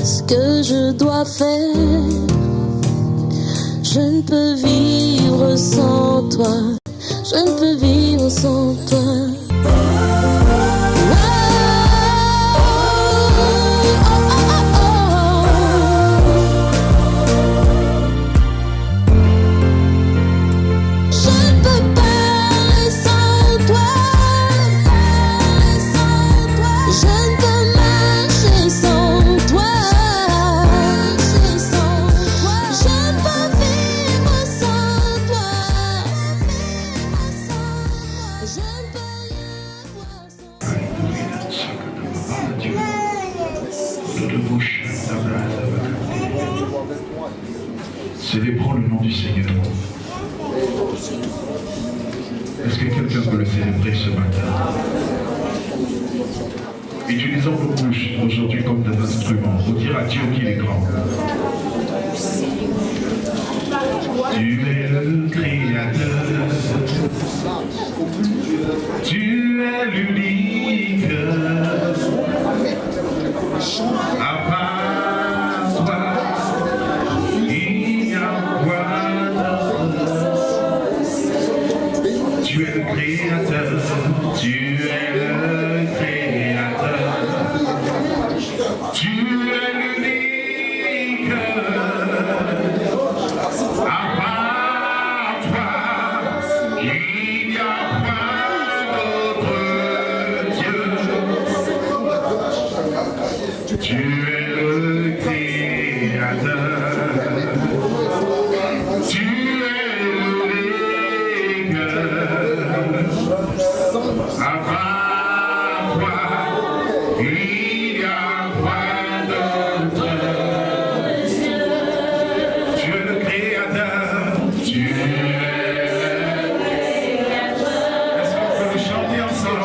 ce que je dois faire. Je ne peux vivre sans toi. Je ne peux vivre sans toi. Célébrons le nom du Seigneur. Est-ce que quelqu'un peut le célébrer ce matin? Utilisons nos bouches aujourd'hui comme des instruments pour dire à Dieu qu'il est grand. Tu es le Créateur. Tu es l'unique. À part toi, il n'y a point d'autre. Tu es le Créateur. Tu es le Créateur. Tu es l'unique. À part toi, il n'y a point d'autre Dieu. Tu es le Créateur. Tu es l'unique. À part toi, il n'y a point d'autre. Tu es le Créateur. Tu es le Créateur. Est-ce qu'on peut le chanter ensemble?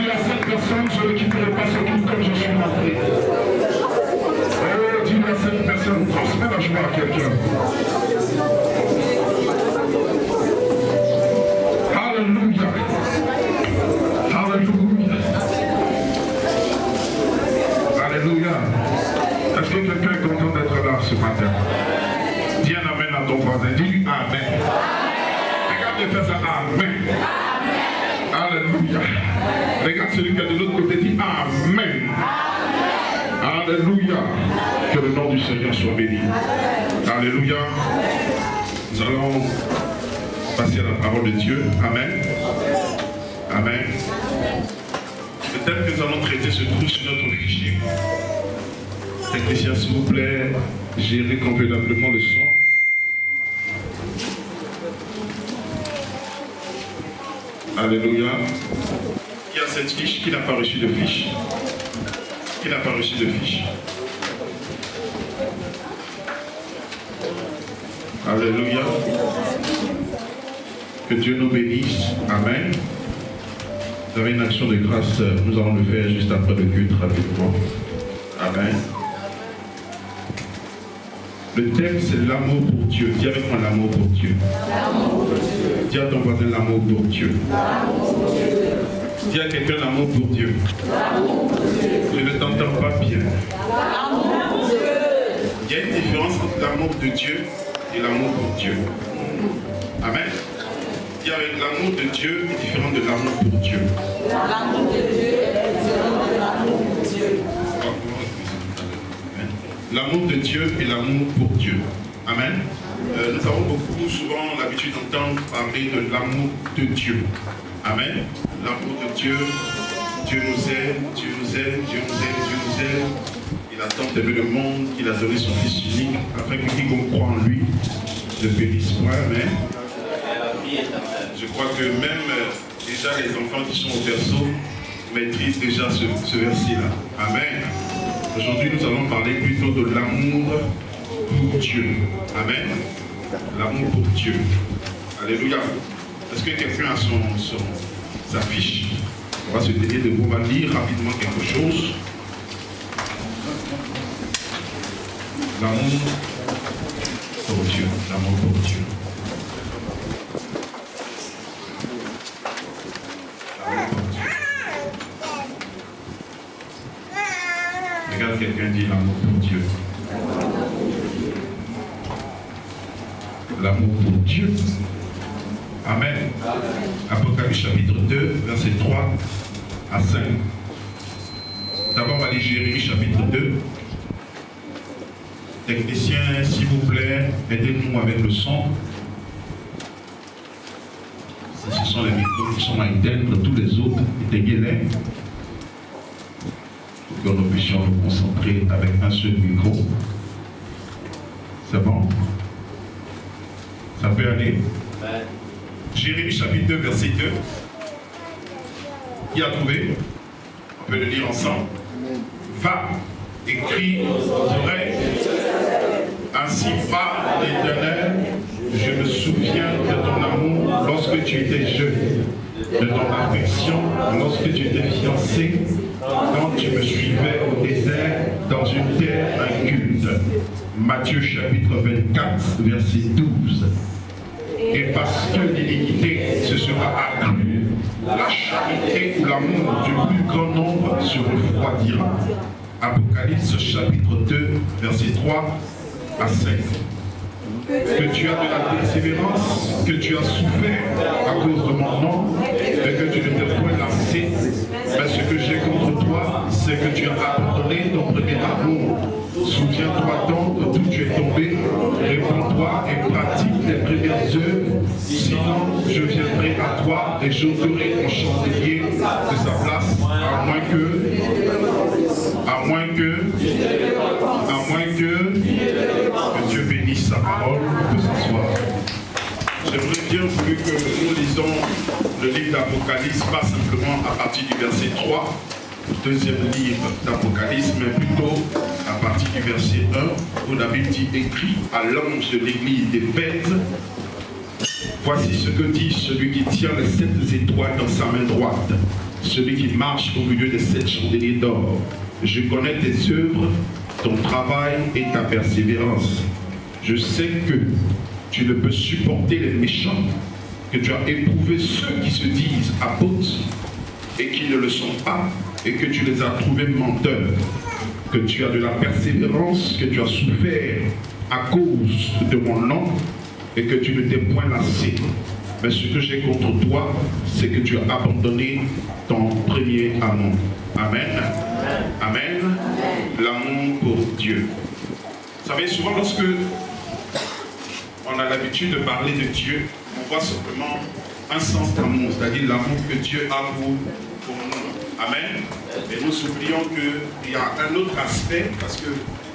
dis à cette personne, je ne quitterai pas ce culte comme je suis rentré. Oh, dis à cette personne, transmets la joie à quelqu'un. Alléluia. Alléluia. Alléluia. Est-ce que quelqu'un est content d'être là ce matin? Dis un amen à ton voisin. Dis amen. Regarde et fais ça. Amen. Alléluia. Regarde celui qui est de l'autre côté. Dis amen. Alléluia. Que le nom du Seigneur soit béni. Alléluia. Nous allons passer à la parole de Dieu. Amen. Amen. Le thème que nous allons traiter se trouve sur notre fichier. Technicien, s'il vous plaît, gérez convenablement le son. Alléluia. Il y a cette fiche. Qui n'a pas reçu de fiche? Qui n'a pas reçu de fiche? Alléluia. Que Dieu nous bénisse. Amen. Vous avez une action de grâce. Nous allons le faire juste après le culte rapidement. Amen. Le thème, c'est l'amour pour Dieu. Dis avec moi l'amour pour Dieu. Dis à ton voisin l'amour pour Dieu. Dis à quelqu'un l'amour pour Dieu. Je ne t'entends pas bien. Il y a une différence entre l'amour de Dieu et l'amour pour Dieu. Amen. Dis avec l'amour de Dieu est différent de l'amour pour Dieu. L'amour de Dieu est différent de l'amour pour Dieu. L'amour de Dieu et l'amour pour Dieu. Amen. Nous avons beaucoup souvent l'habitude d'entendre parler de l'amour de Dieu. Amen. L'amour de Dieu. Dieu nous aime, Dieu nous aime, Dieu nous aime, Dieu nous aime. Il a tant aimé le monde qu'il a donné son Fils unique afin que quiconque croit en lui ne périsse point. Amen. Je crois que même déjà les enfants qui sont au berceau maîtrisent déjà ce verset-là. Amen. Aujourd'hui, nous allons parler plutôt de l'amour pour Dieu. Amen. L'amour pour Dieu. Alléluia. Est-ce que quelqu'un a sa fiche? On va se donner de vous, on va lire rapidement quelque chose. L'amour pour Dieu. L'amour pour Dieu. Regarde quelqu'un dit l'amour pour Dieu. L'amour pour Dieu. Amen. Apocalypse chapitre 2, verset 3 à 5. D'abord, on va lire Jérémie chapitre 2. Technicien, s'il vous plaît, aidez-nous avec le son. Si ce sont les micros qui sont à éteindre, tous les autres, éteignez-les. Que nous puissions nous concentrer avec un seul micro. C'est bon? Ça peut aller? Jérémie chapitre 2, verset 2. Qui a trouvé? On peut le lire ensemble. Va, écris aux oreilles. Ainsi parle l'Éternel. Je me souviens de ton amour lorsque tu étais jeune, de ton affection lorsque tu étais fiancé, quand tu me suivais au désert dans une terre inculte. Matthieu chapitre 24, verset 12. Et parce que l'iniquité se sera accrue, la charité ou l'amour du plus grand nombre se refroidira. Apocalypse chapitre 2, verset 3 à 5. Que tu as de la persévérance, que tu as souffert à cause de mon nom, et que tu ne t'es point lassé. Mais ce que j'ai contre toi, c'est que tu as abandonné ton premier amour. Souviens-toi donc d'où tu es tombé, réponds-toi et pratique tes premières œuvres. Sinon, je viendrai à toi et j'ôterai ton chandelier de sa place, à moins que Dieu bénisse sa parole, que ça soit. J'aimerais bien que nous lisons le livre d'Apocalypse, pas simplement à partir du verset 3, deuxième livre d'Apocalypse, mais plutôt à partir du verset 1, où la Bible dit écrit à l'ange de l'église d'Éphèse. Voici ce que dit celui qui tient les 7 étoiles dans sa main droite celui qui marche au milieu des 7 chandeliers d'or. Je connais tes œuvres, ton travail et ta persévérance. Je sais que tu ne peux supporter les méchants, que tu as éprouvé ceux qui se disent apôtres et qui ne le sont pas, et que tu les as trouvés menteurs, que tu as de la persévérance, que tu as souffert à cause de mon nom, et que tu ne t'es point lassé. Mais ce que j'ai contre toi, c'est que tu as abandonné ton premier amour. Amen. Amen. L'amour pour Dieu. Vous savez, souvent lorsque on a l'habitude de parler de Dieu, on voit simplement un sens d'amour, c'est-à-dire l'amour que Dieu a pour nous. Amen. Et nous oublions qu'il y a un autre aspect, parce que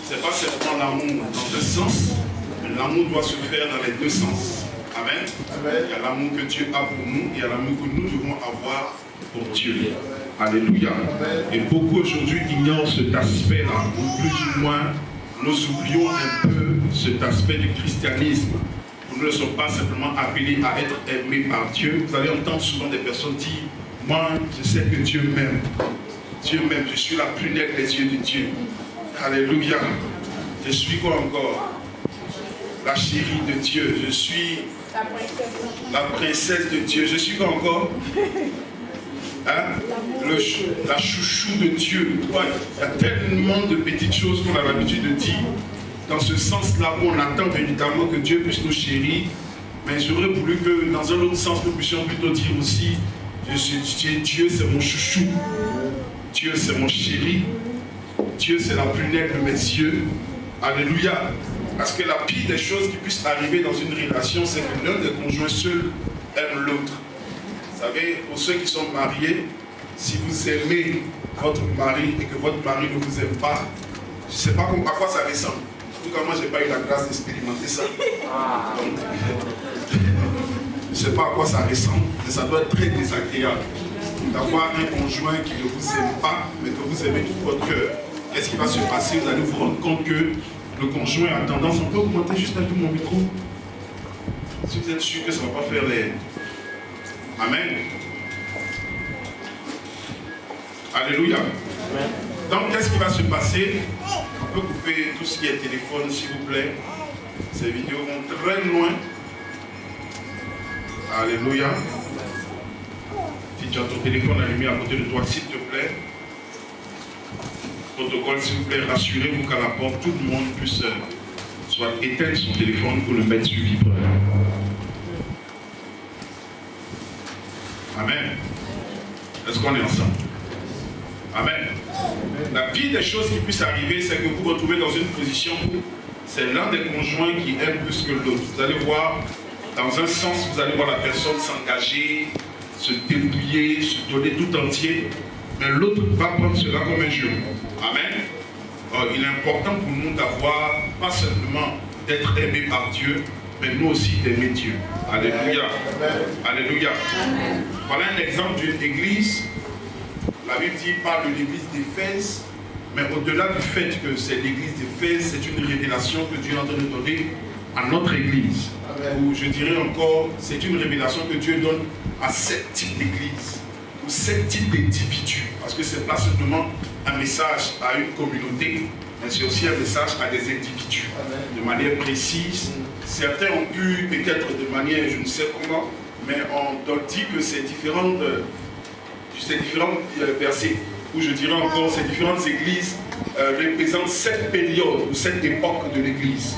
ce n'est pas seulement l'amour dans un sens, mais l'amour doit se faire dans les deux sens. Amen. Amen. Il y a l'amour que Dieu a pour nous, il y a l'amour que nous devons avoir pour Dieu. Alléluia. Amen. Et beaucoup aujourd'hui ignorent cet aspect-là, ou plus ou moins, nous oublions un peu cet aspect du christianisme. Nous ne sommes pas simplement appelés à être aimés par Dieu. Vous allez entendre souvent des personnes dire, moi, je sais que Dieu m'aime. Dieu m'aime, je suis la prunelle des yeux de Dieu. Alléluia. Je suis quoi encore? La chérie de Dieu. Je suis la princesse de Dieu. Je suis quoi encore? Hein? La chouchou de Dieu. Il y a tellement de petites choses qu'on a l'habitude de dire. Dans ce sens-là, où on attend véritablement que Dieu puisse nous chérir. Mais j'aurais voulu que dans un autre sens, nous puissions plutôt dire aussi, Dieu c'est mon chouchou. Dieu c'est mon chéri. Dieu c'est la prunelle de mes yeux. Alléluia. Parce que la pire des choses qui puissent arriver dans une relation, c'est que l'un des conjoints seul aime l'autre. Vous savez, pour ceux qui sont mariés, si vous aimez votre mari et que votre mari ne vous aime pas, je ne sais pas à quoi ça ressemble. En tout cas, moi, je n'ai pas eu la grâce d'expérimenter ça. Donc, je ne sais pas à quoi ça ressemble, mais ça doit être très désagréable d'avoir un conjoint qui ne vous aime pas, mais que vous aimez tout votre cœur. Qu'est-ce qui va se passer? Vous allez vous rendre compte que le conjoint a tendance, on peut augmenter juste un peu mon micro, si vous êtes sûr que ça ne va pas faire les... Amen. Alléluia. Amen. Donc, qu'est-ce qui va se passer? On peut couper tout ce qui est téléphone, s'il vous plaît. Ces vidéos vont très loin. Alléluia. Si tu as ton téléphone allumé à côté de toi, s'il te plaît. Protocole, s'il vous plaît, rassurez-vous qu'à la porte, tout le monde puisse soit éteindre son téléphone pour le mettre sur vibreur. Amen. Est-ce qu'on est ensemble? Amen. La pire des choses qui puissent arriver, c'est que vous vous retrouvez dans une position où c'est l'un des conjoints qui aime plus que l'autre. Vous allez voir, dans un sens, vous allez voir la personne s'engager, se débrouiller, se donner tout entier, mais l'autre va prendre cela comme un jeu. Amen. Alors, il est important pour nous d'avoir, pas simplement d'être aimé par Dieu, mais nous aussi d'aimer Dieu. Alléluia. Amen. Alléluia. Amen. Voilà un exemple d'une église. La Bible dit, parle de l'église d'Éphèse, mais au-delà du fait que c'est l'église d'Éphèse, c'est une révélation que Dieu est en train de donner à notre église. Amen. Ou je dirais encore, c'est une révélation que Dieu donne à 7 types d'églises, ou 7 types d'individus. Parce que ce n'est pas simplement un message à une communauté, mais c'est aussi un message à des individus, Amen. De manière précise. Certains ont pu, peut-être de manière, je ne sais comment, mais on dit que ces différents versets, ou je dirais encore, ces différentes églises représentent 7 périodes ou 7 époques de l'église.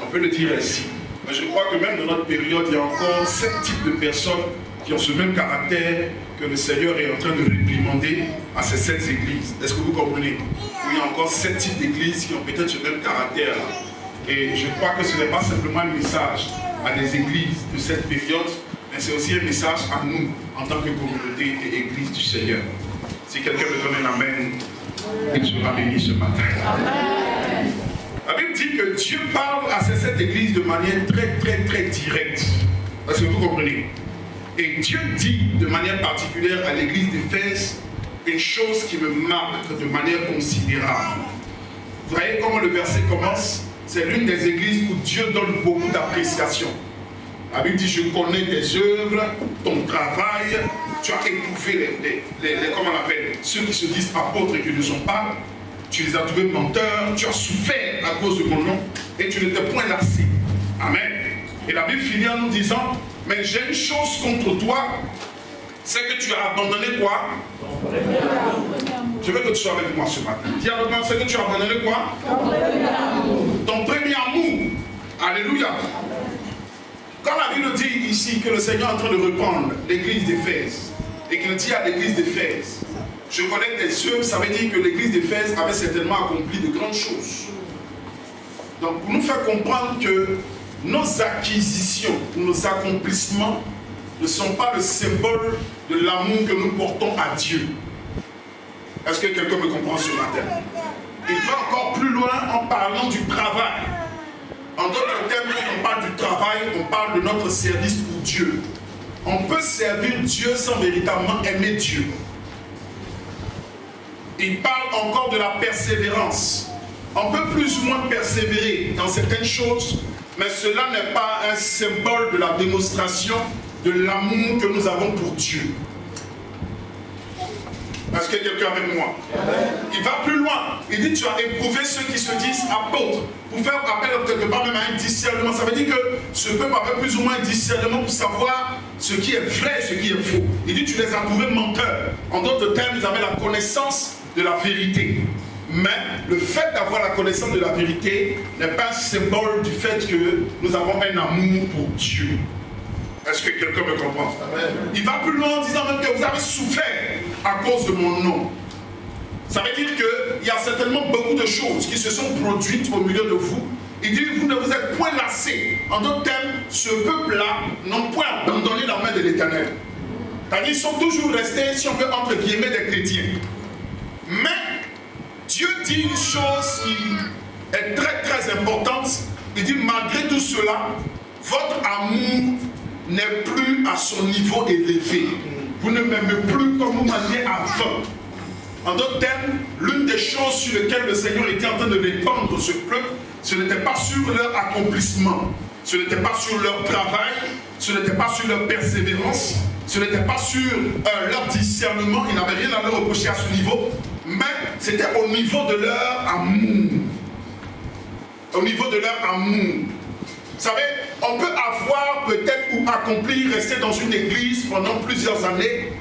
On peut le dire ainsi. Mais je crois que même dans notre période, il y a encore 7 types de personnes qui ont ce même caractère que le Seigneur est en train de réprimander à ces 7 églises. Est-ce que vous comprenez? Il y a encore 7 types d'églises qui ont peut-être ce même caractère-là. Et je crois que ce n'est pas simplement un message à des églises de cette période, mais c'est aussi un message à nous, en tant que communauté et église du Seigneur. Si quelqu'un me donne un amen, il sera béni ce matin. Amen. La Bible dit que Dieu parle à ces 7 églises de manière très directe. Est-ce que vous comprenez? Et Dieu dit de manière particulière à l'église d'Éphèse une chose qui me marque de manière considérable. Vous voyez comment le verset commence? C'est l'une des églises où Dieu donne beaucoup d'appréciation. La Bible dit, je connais tes œuvres, ton travail, tu as éprouvé comment on appelle, ceux qui se disent apôtres et qui ne sont pas, tu les as trouvés menteurs, tu as souffert à cause de mon nom et tu ne t'es point lassé. Amen. Et la Bible finit en nous disant, mais j'ai une chose contre toi, c'est que tu as abandonné quoi? Je veux que tu sois avec moi ce matin. Dis avec moi, c'est que tu as abandonné quoi? Ton premier amour. Alléluia. Quand la Bible dit ici que le Seigneur est en train de reprendre l'église d'Éphèse, et qu'il dit à l'église d'Éphèse, je connais tes œuvres, ça veut dire que l'église d'Éphèse avait certainement accompli de grandes choses. Donc pour nous faire comprendre que nos acquisitions, nos accomplissements ne sont pas le symbole de l'amour que nous portons à Dieu. Est-ce que quelqu'un me comprend ce matin? Il va encore plus loin en parlant du travail. En d'autres termes, quand on parle du travail, on parle de notre service pour Dieu. On peut servir Dieu sans véritablement aimer Dieu. Il parle encore de la persévérance. On peut plus ou moins persévérer dans certaines choses, mais cela n'est pas un symbole de la démonstration de l'amour que nous avons pour Dieu. Est-ce que quelqu'un avec moi? Il va plus loin. Il dit, tu as éprouvé ceux qui se disent apôtres. Pour faire appel quelque part même à un discernement. Ça veut dire que ce peuple avait plus ou moins un discernement pour savoir ce qui est vrai et ce qui est faux. Il dit, tu les as trouvés menteurs. En d'autres termes, ils avaient la connaissance de la vérité. Mais le fait d'avoir la connaissance de la vérité n'est pas un symbole du fait que nous avons un amour pour Dieu. Est-ce que quelqu'un me comprend? Amen. Il va plus loin en disant même que vous avez souffert à cause de mon nom. Ça veut dire qu'il y a certainement beaucoup de choses qui se sont produites au milieu de vous. Il dit, vous ne vous êtes point lassés. En d'autres termes, ce peuple-là n'ont point abandonné la main de l'Éternel. C'est-à-dire qu'ils sont toujours restés, si on veut, entre guillemets, des chrétiens. Mais Dieu dit une chose qui est très très importante. Il dit, malgré tout cela, votre amour n'est plus à son niveau élevé. Vous ne m'aimez plus comme vous m'aimiez avant. En d'autres termes, l'une des choses sur lesquelles le Seigneur était en train de répandre ce peuple, ce n'était pas sur leur accomplissement, ce n'était pas sur leur travail, ce n'était pas sur leur persévérance, ce n'était pas sur leur discernement, ils n'avaient rien à leur reprocher à ce niveau, mais c'était au niveau de leur amour. Au niveau de leur amour. Vous savez, on peut avoir peut-être ou accomplir, rester dans une église pendant plusieurs années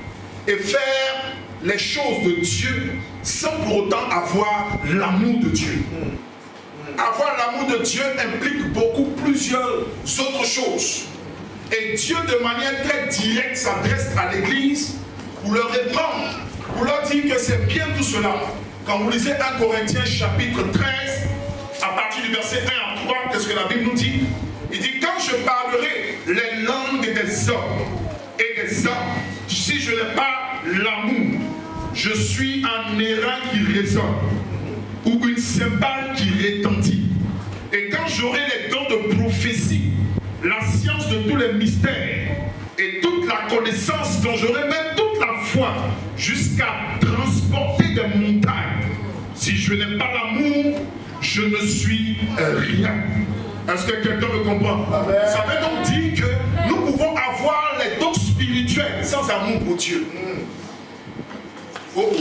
et faire les choses de Dieu sans pour autant avoir l'amour de Dieu. Avoir l'amour de Dieu implique plusieurs autres choses. Et Dieu de manière très directe s'adresse à l'église pour leur répondre, pour leur dire que c'est bien tout cela. Quand vous lisez 1 Corinthiens chapitre 13, à partir du verset 1 à 3, qu'est-ce que la Bible nous dit? Il dit, quand je parlerai les langues des hommes et des hommes, si je n'ai pas l'amour, je suis un airain qui résonne ou une cymbale qui retentit. Et quand j'aurai les dons de prophétie, la science de tous les mystères et toute la connaissance dont j'aurai même toute la foi jusqu'à transporter des montagnes, si je n'ai pas l'amour, je ne suis rien. Est-ce que quelqu'un me comprend? Amen. Ça veut donc dire que nous pouvons avoir les dons spirituels sans amour pour Dieu. Oh.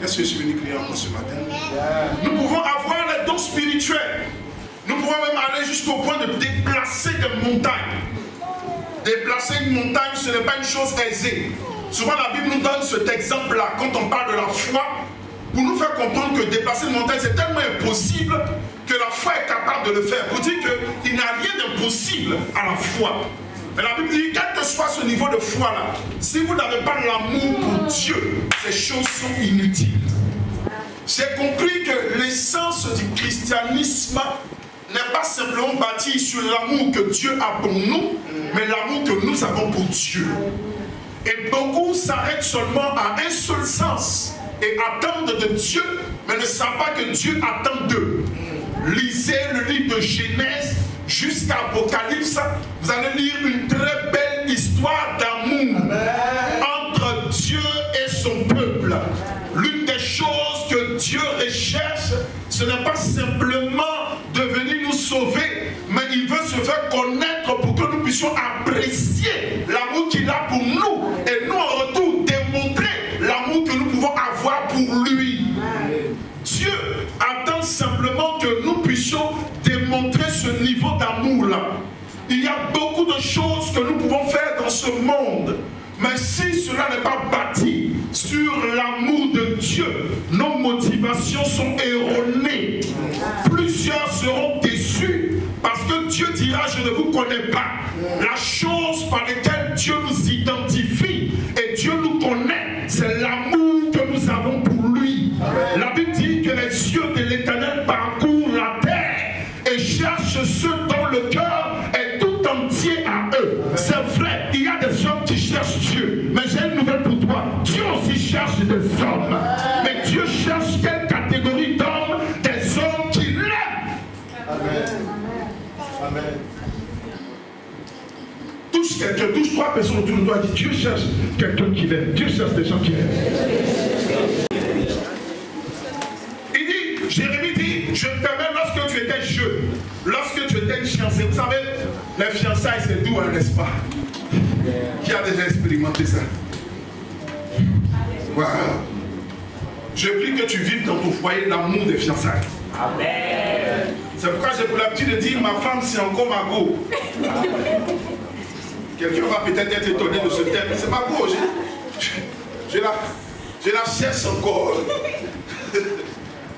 Qu'est-ce que je suis venu crier encore ce matin? Nous pouvons avoir les dons spirituels. Nous pouvons même aller jusqu'au point de déplacer des montagnes. Déplacer une montagne, ce n'est pas une chose aisée. Souvent la Bible nous donne cet exemple-là quand on parle de la foi, pour nous faire comprendre que déplacer une montagne, c'est tellement impossible que la foi est capable de le faire. Pour dire qu'il n'y a rien d'impossible à la foi. Mais la Bible dit, quel que soit ce niveau de foi-là, si vous n'avez pas l'amour pour Dieu, ces choses sont inutiles. J'ai compris que l'essence du christianisme n'est pas simplement bâtie sur l'amour que Dieu a pour nous, mais l'amour que nous avons pour Dieu. Et beaucoup s'arrêtent seulement à un seul sens et attendent de Dieu, mais ne savent pas que Dieu attend d'eux. Lisez le livre de Genèse jusqu'à Apocalypse, vous allez lire une très belle histoire d'amour entre Dieu et son peuple. L'une des choses que Dieu recherche, ce n'est pas simplement de venir nous sauver, mais il veut se faire connaître puissions apprécier l'amour qu'il a pour nous et nous en retour démontrer l'amour que nous pouvons avoir pour lui. Dieu attend simplement que nous puissions démontrer ce niveau d'amour-là. Il y a beaucoup de choses que nous pouvons faire dans ce monde, mais si cela n'est pas bâti sur l'amour de Dieu, nos motivations sont erronées. Plusieurs seront déçus parce que Dieu dira: je ne vous connais pas. La chose par laquelle Dieu nous identifie et Dieu nous connaît, c'est l'amour que nous avons pour lui. La Bible dit que les yeux de l'Éternel parcourent la terre et cherchent ceux dont le cœur est tout entier à eux. C'est vrai, il y a des hommes qui cherchent Dieu, mais j'ai une nouvelle pour toi. Dieu aussi cherche des hommes, mais Dieu cherche quelle catégorie d'hommes? Des hommes qui l'aiment. Amen. Amen. Touche quelqu'un, touche 3 personnes autour de toi, dit: Dieu cherche quelqu'un qui l'aime. Dieu cherche des gens qui l'aiment. Il dit, Jérémie dit: je t'aimais lorsque tu étais jeune, lorsque tu étais fiancé. Vous savez, les fiançailles c'est doux, hein, n'est-ce pas? Qui a déjà expérimenté ça? Wow. Je prie que tu vives dans ton foyer l'amour des fiançailles. Amen. C'est pourquoi j'ai pour l'habitude de dire: ma femme c'est encore ma go. Quelqu'un va peut-être être étonné de ce terme. C'est ma go. Je la cherche encore.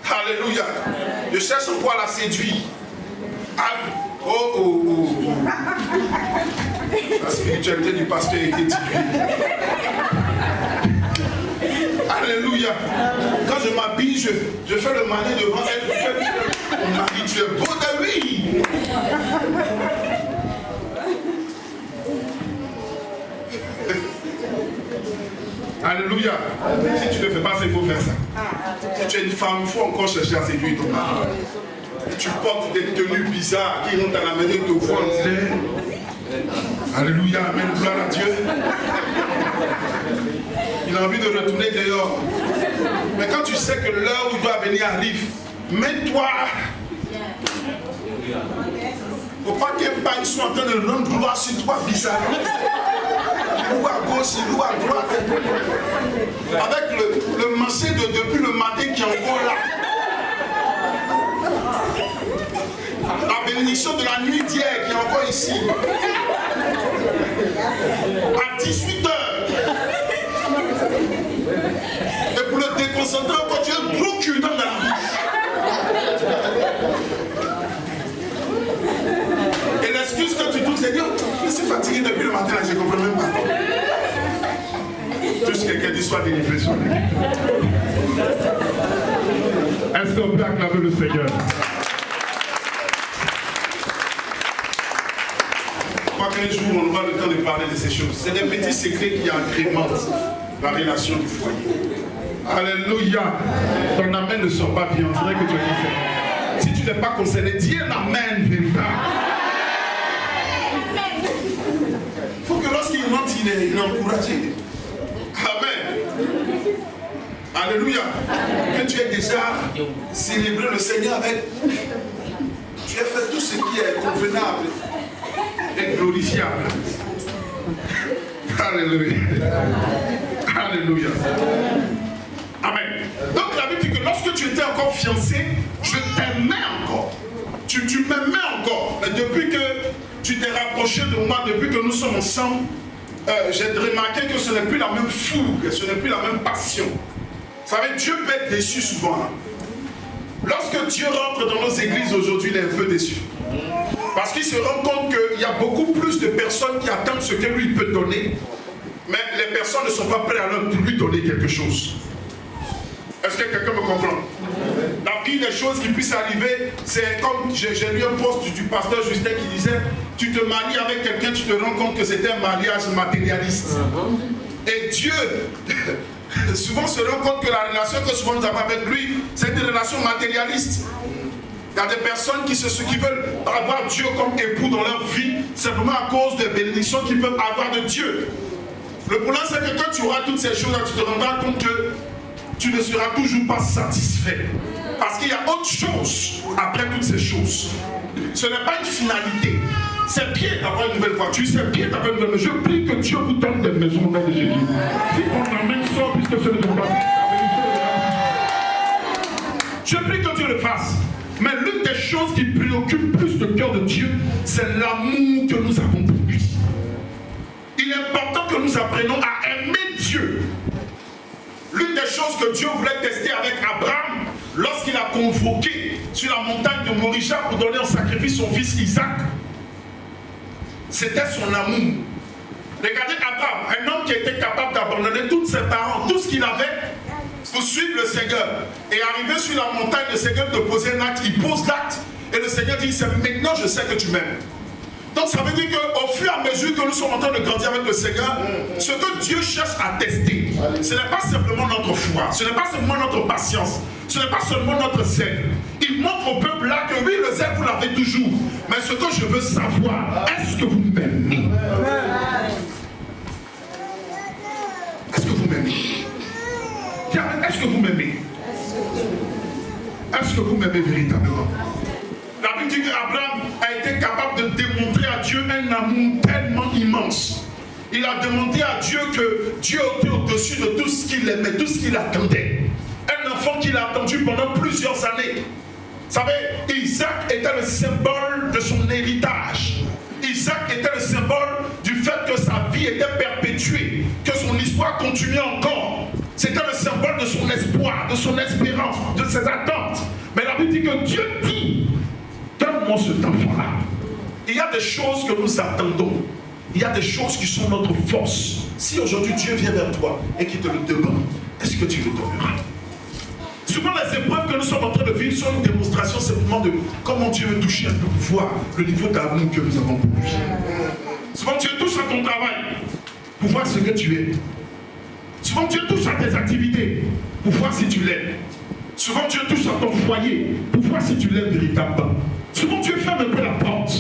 Alléluia. Je cherche encore à la séduire. La spiritualité du pasteur était divine. Alléluia. Quand je m'habille, je fais le malin devant elle. Mon mari, tu es beau de lui. Alléluia. Si tu ne fais pas ça, il faut faire ça. Si tu es une femme, il faut encore chercher à séduire ton mari. Tu portes des tenues bizarres qui rentrent à la maison de te voir. Alléluia, amen, gloire à Dieu. Il a envie de retourner dehors. Mais quand tu sais que l'heure où il doit venir arrive, mets-toi. Il ne faut pas qu'un bagne soit en train de rendre gloire sur toi bizarrement. Il loue à gauche, il loue à droite. Avec le mancé depuis le matin qui est encore là. La bénédiction de la nuit d'hier qui est encore ici. À 18h. Et pour le déconcentrer, quand tu es gros cul-dent dans la bouche. Et l'excuse que tu trouves, c'est dire: je suis fatigué depuis le matin, je ne comprends même pas. Tous quelqu'un dit: soit délivré, soit délivré. Est-ce qu'on peut acclamer le Seigneur? Un jour, on aura le temps de parler de ces choses. C'est des petits secrets qui agrémentent la relation du foyer. Alléluia. Ton amen ne sort pas bien. On dirait que tu es concerné. Si tu n'es pas concerné, dis un amen véritable. Il faut que lorsqu'il rentre, il est encouragé. Amen. Alléluia. Que tu aies déjà célébré le Seigneur avec. Tu as fait tout ce qui est convenable et glorifiable. Alléluia. Alléluia. Amen. Donc la Bible dit que lorsque tu étais encore fiancé, je t'aimais encore. Tu m'aimais encore. Mais depuis que tu t'es rapproché de moi, depuis que nous sommes ensemble, j'ai remarqué que ce n'est plus la même fougue, ce n'est plus la même passion. Vous savez, Dieu peut être déçu souvent. Lorsque Dieu rentre dans nos églises aujourd'hui, il est un peu déçu. Parce qu'il se rend compte qu'il y a beaucoup plus de personnes qui attendent ce que lui peut donner, mais les personnes ne sont pas prêtes à lui donner quelque chose. Est-ce que quelqu'un me comprend? La pire des choses qui puissent arriver, c'est comme j'ai lu un post du pasteur Justin qui disait: tu te maries avec quelqu'un, tu te rends compte que c'était un mariage matérialiste. Et Dieu souvent se rend compte que la relation que souvent nous avons avec lui, c'est une relation matérialiste. Il y a des personnes qui veulent avoir Dieu comme époux dans leur vie, simplement à cause des bénédictions qu'ils peuvent avoir de Dieu. Le problème, c'est que quand tu auras toutes ces choses-là, tu te rendras compte que tu ne seras toujours pas satisfait. Parce qu'il y a autre chose après toutes ces choses. Ce n'est pas une finalité. C'est bien d'avoir une nouvelle voiture, c'est bien d'avoir une nouvelle maison. Je prie que Dieu vous donne des maisons au nom de Jésus. Si on amène ça, puisque c'est le combat, je prie que Dieu le fasse. Mais l'une des choses qui préoccupe plus le cœur de Dieu, c'est l'amour que nous avons pour lui. Il est important que nous apprenions à aimer Dieu. L'une des choses que Dieu voulait tester avec Abraham, lorsqu'il a convoqué sur la montagne de Morisha pour donner en sacrifice son fils Isaac, c'était son amour. Regardez Abraham, un homme qui était capable d'abandonner tous ses parents, tout ce qu'il avait, pour suivre le Seigneur. Et arrivé sur la montagne, le Seigneur te posait un acte, il pose l'acte, et le Seigneur dit, c'est maintenant je sais que tu m'aimes. Donc ça veut dire qu'au fur et à mesure que nous sommes en train de grandir avec le Seigneur, ce que Dieu cherche à tester, ce n'est pas simplement notre foi, ce n'est pas seulement notre patience, ce n'est pas seulement notre zèle. Il montre au peuple là que oui, le zèle vous l'avez toujours, mais ce que je veux savoir, est-ce que vous m'aimez? Est-ce que vous m'aimez? Est-ce que vous m'aimez? Est-ce que vous m'aimez véritablement? La Bible dit qu'Abraham a été capable de démontrer à Dieu un amour tellement immense. Il a demandé à Dieu que Dieu était au-dessus de tout ce qu'il aimait, tout ce qu'il attendait. Un enfant qu'il a attendu pendant plusieurs années. Vous savez, Isaac était le symbole de son héritage. Isaac était le symbole du fait que sa vie était perpétuée, que son histoire continuait encore. C'était le symbole de son espoir, de son espérance, de ses attentes. Mais la Bible dit que Dieu dit, donne-moi cet enfant-là. Il y a des choses que nous attendons. Il y a des choses qui sont notre force. Si aujourd'hui Dieu vient vers toi et qu'il te le demande, est-ce que tu le donneras? Souvent les épreuves que nous sommes en train de vivre sont une démonstration simplement de comment Dieu veut toucher un peu pour voir le niveau d'amour que nous avons pour lui. Souvent Dieu touche à ton travail pour voir ce que tu es. Souvent Dieu touche à tes activités pour voir si tu l'aimes. Souvent Dieu touche à ton foyer pour voir si tu l'aimes véritablement. Souvent Dieu ferme un peu la porte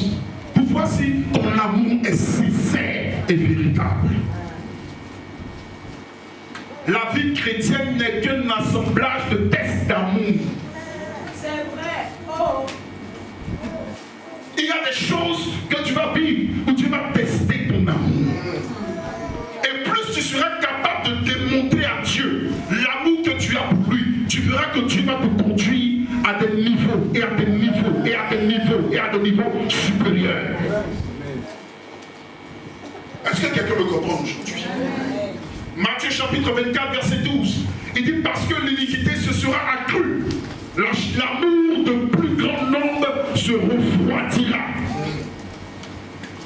pour voir si ton amour est sincère et véritable. La vie chrétienne n'est qu'un assemblage de tests d'amour. C'est vrai. Oh. Il y a des choses que tu vas vivre où tu vas tester ton amour. Et plus tu seras capable de démontrer à Dieu l'amour que tu as pour lui, tu verras que Dieu va te conduire à des niveaux, et à des niveaux, et à des niveaux, et à des niveaux supérieurs. Est-ce que quelqu'un me comprend aujourd'hui? Matthieu chapitre 24, verset 12. Il dit parce que l'iniquité se sera accrue, l'amour de plus grand nombre se refroidira.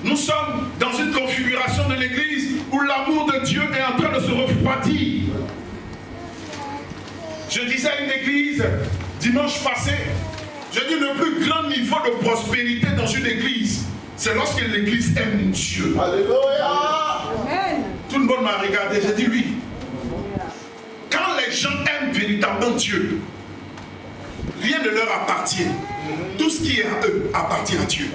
Nous sommes dans une configuration de l'église où l'amour de Dieu est en train de se refroidir. Je disais à une église dimanche passé, je dis le plus grand niveau de prospérité dans une église, c'est lorsque l'église aime Dieu. Alléluia. Tout le monde m'a regardé, j'ai dit oui. Quand les gens aiment véritablement Dieu, rien ne leur appartient. Tout ce qui est à eux appartient à Dieu.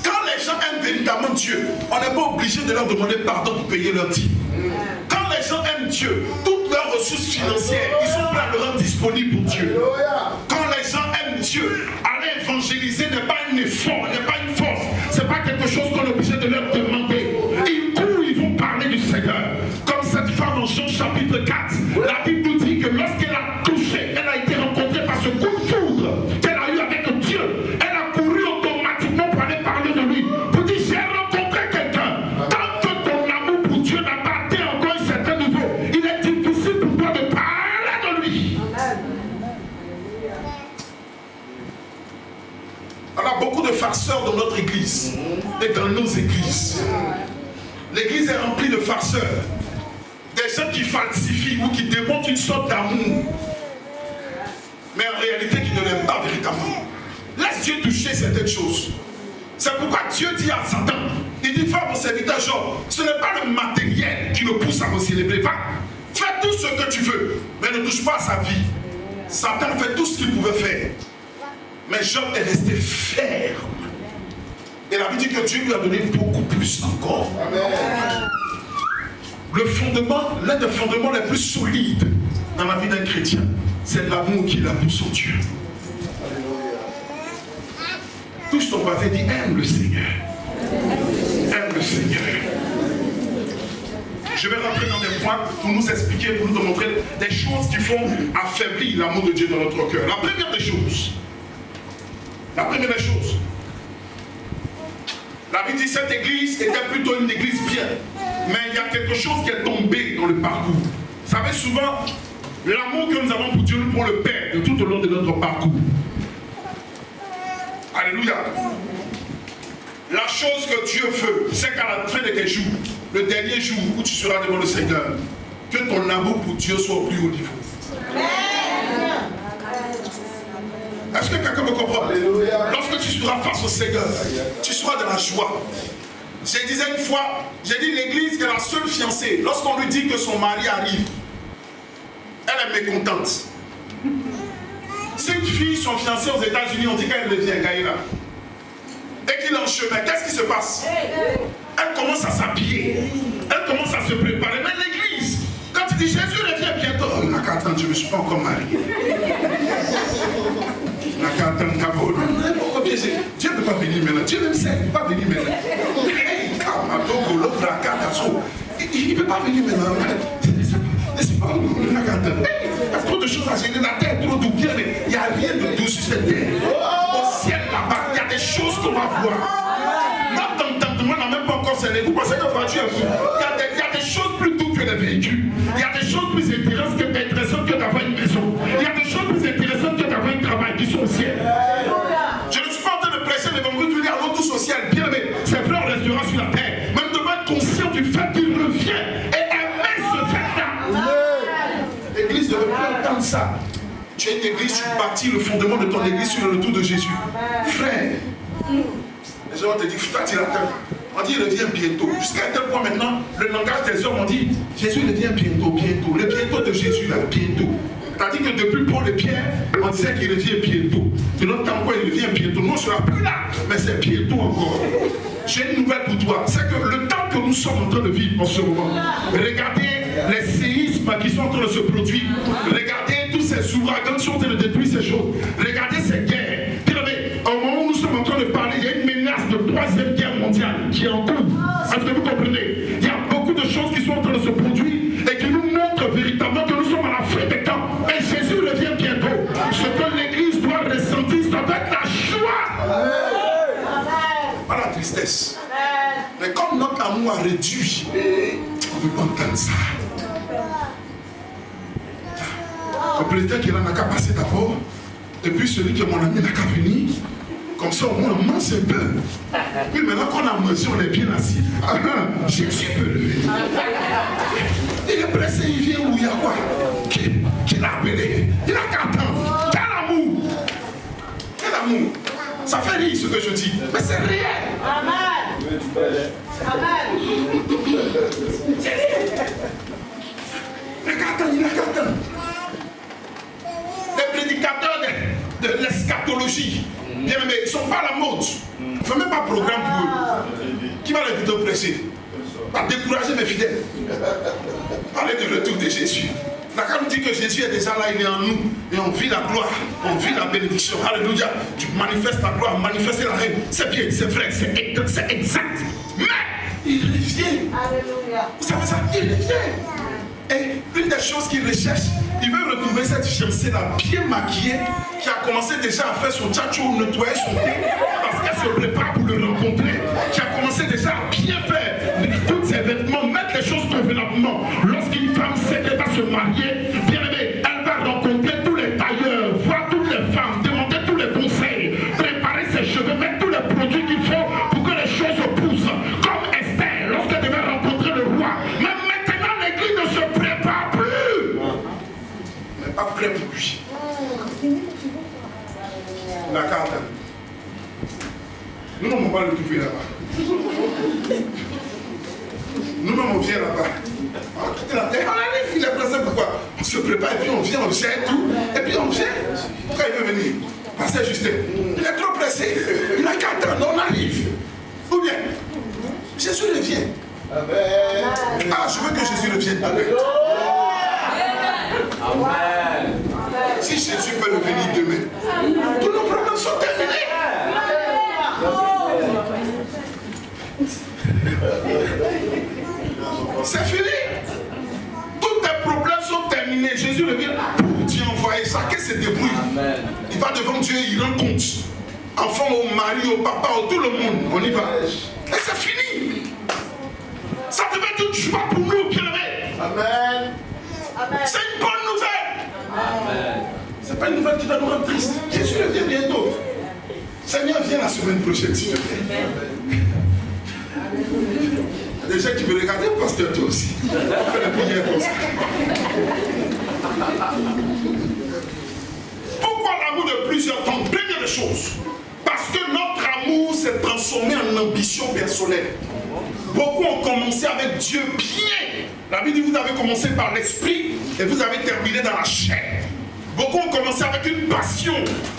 Quand les gens aiment véritablement Dieu, on n'est pas obligé de leur demander pardon pour payer leur dîme. Quand les gens aiment Dieu, toutes leurs ressources financières, ils sont prêts à le rendre disponible pour Dieu. Quand les gens aiment Dieu, aller évangéliser n'est pas un effort, n'est pas une force. C'est pas quelque chose qu'on est obligé de leur demander. Ils courent, ils vont parler du Seigneur. Comme cette femme en Jean chapitre 4. La Bible nous dit que lorsqu'elle a touché, elle a été rencontrée par ce coup de foudre qu'elle a eu avec Dieu. Elle a couru automatiquement pour aller parler de lui. Pour dire, j'ai rencontré quelqu'un. Tant que ton amour pour Dieu n'a pas atteint encore un certain niveau, il est difficile pour toi de parler de lui. On a beaucoup de farceurs dans notre église et dans nos églises. L'église est remplie de farceurs. Des gens qui falsifient ou qui démontrent une sorte d'amour. Mais en réalité qui ne l'aiment pas véritablement. Laisse Dieu toucher certaines choses. C'est pourquoi Dieu dit à Satan, il dit, va mon serviteur Job, ce n'est pas le matériel qui le pousse à me célébrer. Va, fais tout ce que tu veux, mais ne touche pas à sa vie. Satan fait tout ce qu'il pouvait faire. Mais Job est resté ferme. Et la Bible dit que Dieu lui a donné beaucoup plus encore. Amen. Le fondement, l'un des fondements les plus solides dans la vie d'un chrétien, c'est l'amour qu'il a pour son Dieu. Touche ton voisin et dis, aime le Seigneur. Aime le Seigneur. Je vais rentrer dans des points pour nous expliquer, pour nous démontrer des choses qui font affaiblir l'amour de Dieu dans notre cœur. La première des choses, la Bible dit cette église était plutôt une église bien, mais il y a quelque chose qui est tombé dans le parcours. Vous savez, souvent, l'amour que nous avons pour Dieu, nous pouvons le perdre tout au long de notre parcours. Alléluia. La chose que Dieu veut, c'est qu'à la fin de tes jours, le dernier jour où tu seras devant le Seigneur, que ton amour pour Dieu soit au plus haut niveau. Est-ce que quelqu'un me comprend? Lorsque tu seras face au Seigneur, tu seras dans la joie. Je disais une fois, j'ai dit l'église est la seule fiancée. Lorsqu'on lui dit que son mari arrive, elle est mécontente. Si une fille, son fiancé aux États-Unis, on dit qu'elle devient Gaïla, et qu'il est en chemin, qu'est-ce qui se passe? Elle commence à s'habiller, elle commence à se préparer. Mais l'église, quand tu dis Jésus revient bientôt, il n'a qu'à attendre, je ne me suis pas encore marié. Il n'a qu'à attendre d'abord. Dieu ne peut pas venir maintenant. Dieu même sait, il ne peut pas venir maintenant. Il ne peut pas venir maintenant. Il n'a qu'à attendre. Il y a trop de choses à gérer. La terre est trop douce, mais il n'y a rien de doux sur cette terre. Au ciel là-bas, il y a des choses qu'on va voir. Notre entendement n'a même pas encore scellé. Vous pensez que voiture est fou? Il y a des choses plus douces que les véhicules. Il y a des choses plus intéressantes que d'avoir une maison. Il y a des choses plus intéressantes que d'avoir un travail qui sont au ciel. Je ne suis pas en train de prêcher l'évangile, je veux dire allons tous au ciel. Bien aimé, c'est vrai, on restera sur la terre. Mais nous devons être conscients du fait qu'il revient et aimer ce fait-là. L'église ne veut plus entendre ça. Tu es une église, tu bâtis le fondement de ton église sur le retour de Jésus. Frère, les gens te disent, toi tu l'attends. On dit il revient bientôt. Jusqu'à un tel point maintenant, le langage des hommes, on dit Jésus revient bientôt, bientôt. Le bientôt de Jésus là, bientôt. C'est-à-dire que depuis Paul et Pierre, on disait qu'il revient bientôt. De notre temps, quoi, il revient bientôt. Nous, on ne sera plus là, mais c'est bientôt encore. J'ai une nouvelle pour toi. C'est que le temps que nous sommes en train de vivre en ce moment, regardez les séismes qui sont en train de se produire. Regardez tous ces ouragans qui sont en train de détruire ces choses. Regardez ces guerres. Au moment où nous sommes en train de parler, il y a une menace de 3e guerre mondiale qui est en cours. Est-ce que vous comprenez? Il y a beaucoup de choses qui sont en train de se produire et qui nous montrent véritablement que nous sommes à la fin des temps. Et Jésus revient bientôt. Ce que l'Église doit ressentir, ça doit être la joie. Pas la tristesse. Mais comme notre amour a réduit, on ne peut pas entendre ça. Le président qui est là n'a qu'à passer d'abord. Et puis celui qui est mon ami n'a qu'à venir. Comme ça au moins on mange un peu. Puis maintenant qu'on a mangé, on est bien assis. Jésus peut revenir. Il est pressé, il vient où il y a quoi? Qui l'a appelé? Il n'a qu'à attendre. Quel amour! Quel amour! Ça fait rire ce que je dis, mais c'est réel. Amen. Amen. C'est réel. Il n'a qu'à attendre, il n'a qu'à attendre. Les prédicateurs de l'eschatologie, bien aimés, ils ne sont pas à la mode. On ne fait même pas de programme pour eux. Qui va les plutôt presser? Va décourager mes fidèles. Parlez du retour de Jésus. D'accord, nous dit que Jésus est déjà là, il est en nous. Et on vit la gloire, on vit la bénédiction. Alléluia. Tu manifestes la gloire, manifester la haine. C'est bien, c'est vrai, c'est exact. Mais il revient. Alléluia. Vous savez ça? Il revient. Et une des choses qu'il recherche, il veut retrouver cette fiancée-là bien maquillée, qui a commencé déjà à faire son tchatchou, nettoyer son thé, parce qu'elle se prépare pour le rencontrer, qui a commencé déjà à bien faire tous ses vêtements, mettre les choses convenablement. Lorsqu'une femme sait qu'elle va se marier, bien aimée, elle va rencontrer tous les tailleurs, voir toutes les femmes, demander tous les conseils, préparer ses cheveux, mettre tous les produits qu'il faut pour que les choses se poussent. Comme Esther, lorsqu'elle devait rencontrer le roi. Même maintenant, l'église ne se prépare plus. Elle n'est pas prête pour lui. La carte. Nous, on va le trouver là-bas. Nous-mêmes, on vient là-bas. On va quitter la terre. On arrive, il est pressé pourquoi? On se prépare et puis on vient, on gère tout. Et puis on vient. Pourquoi il veut venir? Pasteur Justin. Il est trop pressé. Il a 4 ans, on arrive. Ou bien, Jésus revient. Ah, je veux que Jésus revienne demain. Si Jésus peut revenir demain, tous nos problèmes sont terminés. C'est fini. Tous tes problèmes sont terminés. Jésus revient pour t'y envoyer. Chacun se débrouille. Amen. Il va devant Dieu, il rend compte. Enfant, au mari, au papa, au tout le monde. On y va. Et c'est fini. Ça devait être une joie pour nous, bien-aimés. Amen. C'est une bonne nouvelle. Amen. C'est pas une nouvelle qui doit nous rendre tristes. Jésus revient bientôt. Seigneur, viens la semaine prochaine, s'il te plaît. Il y a des gens qui me regardent, pasteur, toi aussi. On fait la prière comme ça. Pourquoi l'amour de plusieurs temps? Première des choses, parce que notre amour s'est transformé en ambition personnelle. Beaucoup ont commencé avec Dieu bien. La Bible dit vous avez commencé par l'esprit et vous avez terminé dans la chair. Beaucoup ont commencé avec une passion.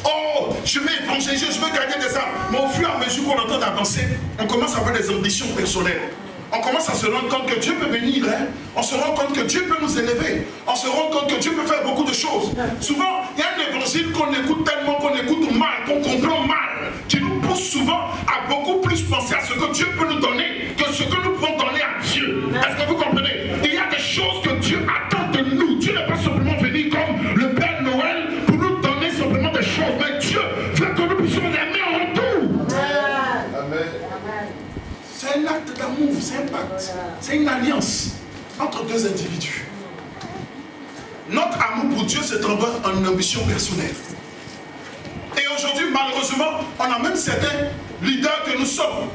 Oh, je vais évangéliser, je veux gagner des âmes. Mais au fur et à mesure qu'on entend d'avancer, on commence à avoir des ambitions personnelles. On commence à se rendre compte que Dieu peut venir. Hein? On se rend compte que Dieu peut nous élever. On se rend compte que Dieu peut faire beaucoup de choses. Souvent, il y a un évangile qu'on écoute tellement, qu'on écoute mal, qu'on comprend mal, qui nous pousse souvent à beaucoup plus penser à ce que Dieu peut nous donner que ce que nous pouvons donner à Dieu. Est-ce que vous comprenez? Il y a des choses que Dieu attend de nous. Dieu n'est pas simplement venu comme le Père Noël pour nous donner simplement des choses, mais Dieu veut que nous puissions l'aimer en retour. Amen. C'est un acte d'amour, c'est un pacte, c'est une alliance entre deux individus. Notre amour pour Dieu se transforme en ambition personnelle. Et aujourd'hui, malheureusement, on a même certains leaders que nous sommes.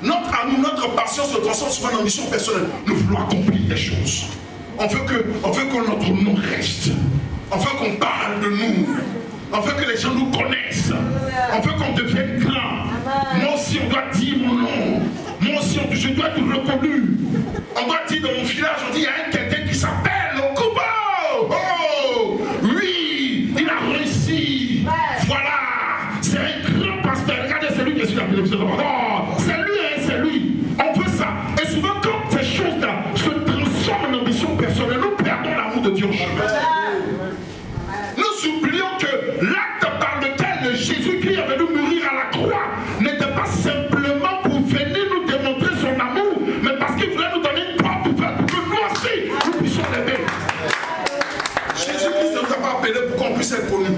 Notre amour, notre passion se transforme souvent en ambition personnelle. Nous voulons accomplir des choses. On veut que notre nom reste. On veut qu'on parle de nous. On veut que les gens nous connaissent. On veut qu'on devienne grand. Moi aussi, on doit dire mon nom. Moi aussi, je dois être reconnu. On doit dire dans mon village, on dit, il y a quelqu'un qui s'appelle Okubo. Oh, oui, il a réussi. Voilà, c'est un grand pasteur. Regardez, c'est lui qui est sur la télévision. Oh, c'est lui, hein, c'est lui. On veut ça. Et souvent, quand ces choses-là se transforment en ambition personnelle, nous perdons l'amour de Dieu. Nous oublions que l'acte par lequel Jésus-Christ est venu mourir à la croix n'était pas simplement pour venir nous démontrer son amour, mais parce qu'il voulait nous donner une porte ouverte pour que nous aussi, nous puissions l'aimer. Jésus-Christ ne nous a pas appelés pour qu'on puisse être connus.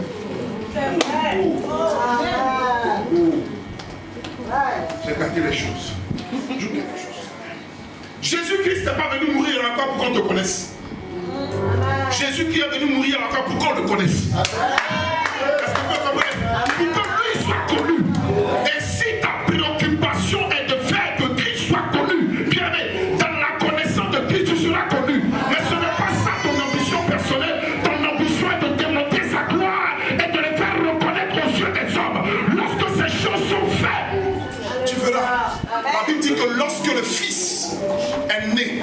J'ai gardé les choses. Joue quelque chose. Jésus-Christ n'est pas venu mourir à la croix pour qu'on te connaisse. Jésus-Christ est venu mourir à la croix pour qu'on le connaisse. Est-ce que vous comprenez? Pour que lui soit connu. Et si ta préoccupation est de faire que Christ soit connu, bien dans la connaissance de Christ, tu seras connu. Mais ce n'est pas ça ton ambition personnelle. Ton ambition est de démontrer sa gloire et de le faire reconnaître aux yeux des hommes. Lorsque ces choses sont faites, tu verras. La Bible dit que lorsque le Fils est né,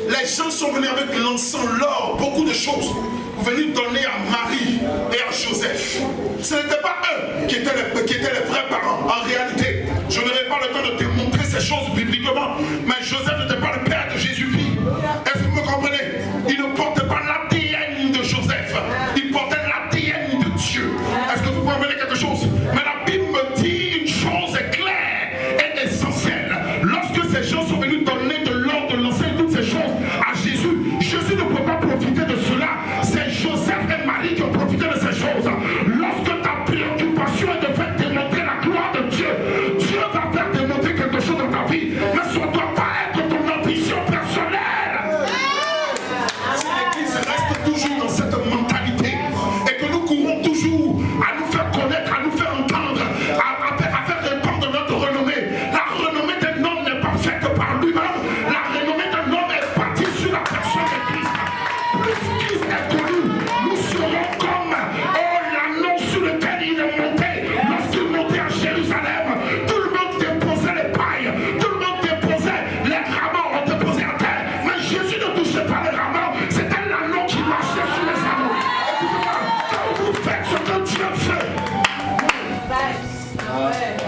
les gens sont venus avec l'encens, l'or, beaucoup de choses, pour venir donner à Marie et à Joseph. Ce n'était pas eux qui étaient les vrais parents. En réalité, je n'aurai pas le temps de démontrer ces choses bibliquement, mais Joseph n'était pas le père de Jésus-Christ. Est-ce que vous me comprenez? Il ne portait pas l'ADN de Joseph, il portait l'ADN de Dieu. Est-ce que vous comprenez quelque chose? Mais la Bible me dit une chose est claire et essentielle. Lorsque ces gens sont venus donner de l'or, de l'encens, toutes ces choses à Jésus, Jésus ne peut pas profiter de cela. C'est Joseph et Marie qui ont profité de ces choses. Lorsque ta préoccupation est de faire démontrer la gloire de Dieu, Dieu va faire démontrer quelque chose dans ta vie. Mais ça ne doit pas être ton ambition personnelle. Si l'Église reste toujours dans cette mentalité et que nous courons toujours à nous faire connaître, à nous faire entendre, à faire répandre notre renommée. La renommée d'un homme n'est pas faite par lui-même. La renommée d'un homme est bâtie sur la personne de Christ. Plus Christ est connu, nous serons comme l'anneau sur lequel il est monté. Lorsqu'il montait à Jérusalem, tout le monde déposait les pailles, tout le monde déposait les rameaux, on déposait à terre. Mais Jésus ne touchait pas les rameaux, c'était l'anneau qui marchait sur les anneaux. Quand vous faites ce que Dieu fait,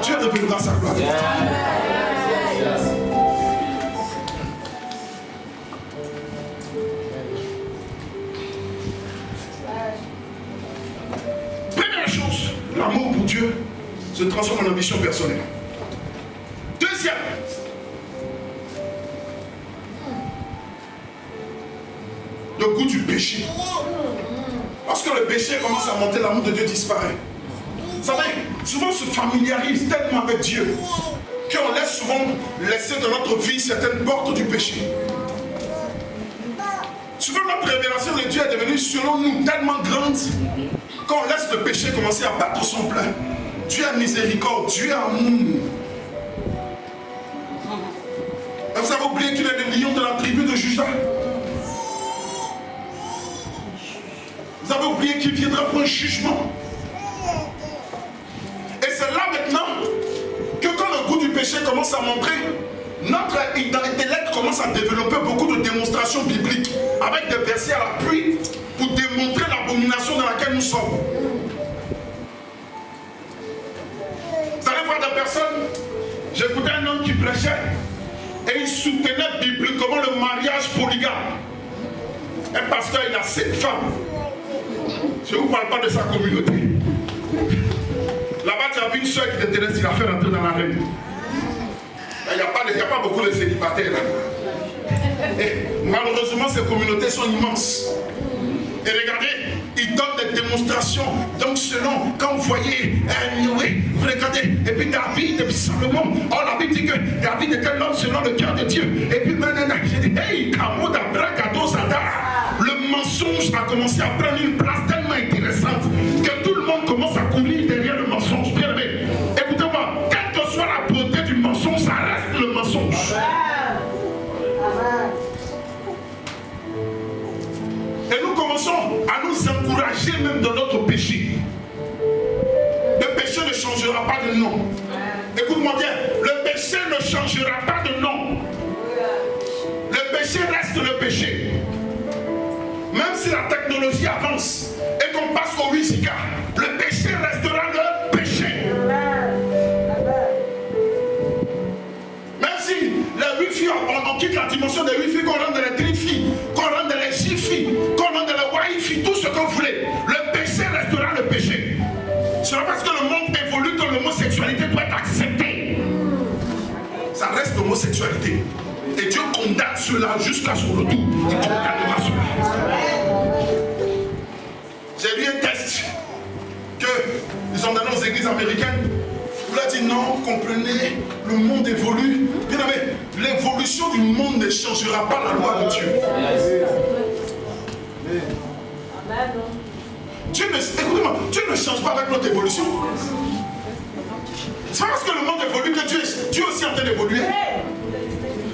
Dieu révélera sa gloire. Première chose, l'amour pour Dieu se transforme en ambition personnelle. Deuxième, le goût du péché. Lorsque le péché commence à monter, l'amour de Dieu disparaît. Vous savez, souvent on se familiarise tellement avec Dieu qu'on laisse souvent laisser dans notre vie certaines portes du péché. Souvent notre révélation de Dieu est devenue selon nous tellement grande qu'on laisse le péché commencer à battre son plein. Dieu a miséricorde, Dieu a amour. Et vous avez oublié qu'il est le lion de la tribu de Juda. Vous avez oublié qu'il viendra pour un jugement. Et c'est là maintenant que quand le goût du péché commence à montrer, notre intellect commence à développer beaucoup de démonstrations bibliques avec des versets à l'appui pour démontrer l'abomination dans laquelle nous sommes. Vous allez voir des personnes, j'écoutais un homme qui prêchait et il soutenait bibliquement le mariage polygame. Un pasteur, il a 7 femmes. Je ne vous parle pas de sa communauté. Là-bas, tu as vu une soeur qui t'intéresse, il a fait rentrer dans la reine. Il n'y a pas beaucoup de célibataires là. Et malheureusement, ces communautés sont immenses. Et regardez, ils donnent des démonstrations. Donc selon, quand vous voyez, vous regardez, et puis David, et puis Salomon, oh la Bible dit que David était l'homme selon le cœur de Dieu. Et puis maintenant, j'ai dit, hey, Kamoda, Brakato, Zada. Le mensonge a commencé à prendre une place tellement intéressante que tout le monde commence à courir derrière le mensonge. Bien aimé, écoutez-moi, quelle que soit la beauté du mensonge, ça reste le mensonge. Et nous commençons à nous encourager même dans notre péché. Le péché ne changera pas de nom. Écoute-moi bien, le péché ne changera pas de nom. Le péché reste le péché. Même si la technologie avance et qu'on passe au 8K, le péché restera le péché. Même si les Wi-Fi, on quitte la dimension des Wi-Fi, qu'on rentre dans les Tri-Fi, qu'on rentre dans les J-Fi, qu'on rentre dans les Wi-Fi, tout ce que vous voulez, le péché restera le péché. C'est parce que le monde évolue que l'homosexualité doit être acceptée. Ça reste l'homosexualité. Et Dieu condamne cela jusqu'à son retour. Il condamnera cela. J'ai lu un test qu'ils ont donné aux églises américaines. Où il a dit non, comprenez, le monde évolue. Bien aimé, l'évolution du monde ne changera pas la loi de Dieu. Écoutez-moi, Dieu ne change pas avec notre évolution. C'est pas parce que le monde évolue que Dieu aussi est en train d'évoluer.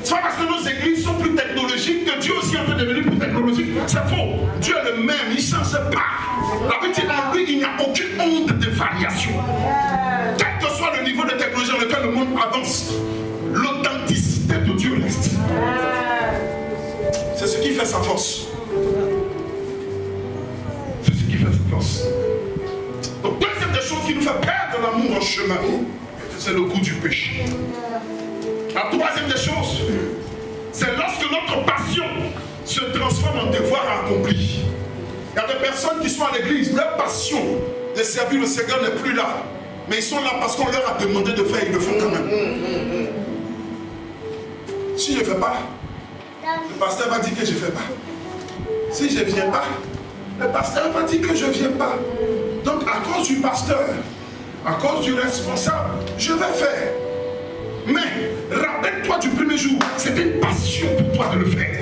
C'est pas parce que nos églises sont plus technologiques que Dieu aussi est en train de devenir plus technologique. C'est faux. Dieu est le même, il ne change pas. La petite en lui, il n'y a aucune onde de variation. Quel que soit le niveau de technologie dans lequel le monde avance, l'authenticité de Dieu reste. C'est ce qui fait sa force. C'est ce qui fait sa force. Donc, deuxième des choses qui nous fait perdre l'amour en chemin, c'est le goût du péché. La troisième des choses, c'est lorsque notre passion se transforme en devoir accompli. Il y a des personnes qui sont à l'église, leur passion de servir le Seigneur n'est plus là. Mais ils sont là parce qu'on leur a demandé de faire, ils le font quand même. Si je ne fais pas, le pasteur va dire que je ne fais pas. Si je ne viens pas, le pasteur va dire que je ne viens pas. Donc à cause du pasteur, à cause du responsable, je vais faire. Mais rappelle-toi du premier jour, c'était une passion pour toi de le faire.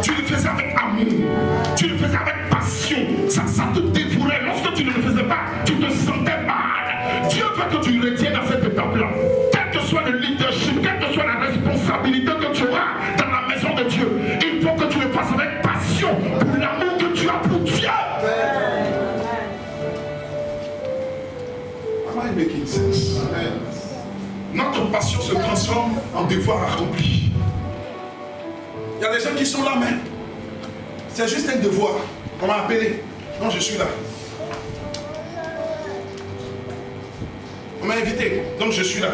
Tu le faisais avec amour, tu le faisais avec passion, ça te dévorait. Lorsque tu ne le faisais pas, tu te sentais mal. Dieu veut que tu retiennes à cette étape-là. Quel que soit le leadership, quelle que soit la responsabilité que tu auras dans la maison de Dieu, il faut que tu le fasses avec passion pour l'amour que tu as pour Dieu. Am I making sense? Notre passion se transforme en devoir accompli. Il y a des gens qui sont là, mais c'est juste un devoir. On m'a appelé. Non, je suis là. On m'a invité. Donc je suis là.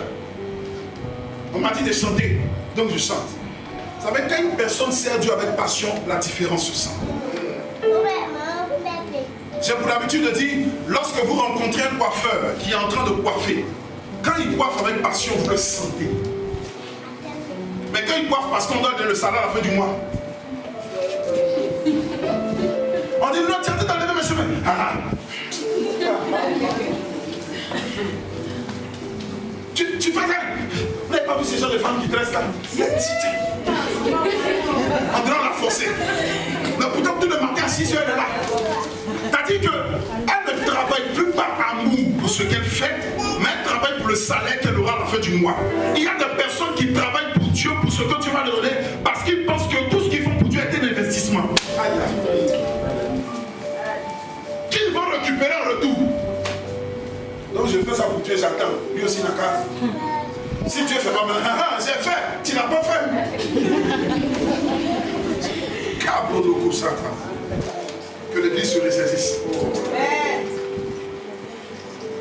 On m'a dit de chanter. Donc je chante. Vous savez, quand une personne sert Dieu avec passion, la différence se sent. J'ai pour l'habitude de dire, lorsque vous rencontrez un coiffeur qui est en train de coiffer, quand il coiffe avec passion, vous le sentez. Mais quand il coiffe parce qu'on doit donner le salaire à la fin du mois, Tu fais ça. Vous n'avez pas vu ces gens de femmes qui dressent là? On dirait la forcer. Mais pourtant, tout le matin à 6 heures, elle est là. C'est-à-dire qu'elle ne travaille plus par amour pour ce qu'elle fait, mais elle travaille pour le salaire qu'elle aura à la fin du mois. Il y a des personnes qui travaillent pour Dieu, pour ce que Dieu va leur donner, parce qu'ils pensent que tout ce qu'ils font pour Dieu est un investissement. Qu'ils vont récupérer en retour. Donc je fais ça pour Dieu, j'attends. Lui aussi n'a qu'à. Si Dieu fait pas mal, j'ai fait, tu n'as pas fait. Que l'église se ressaisisse.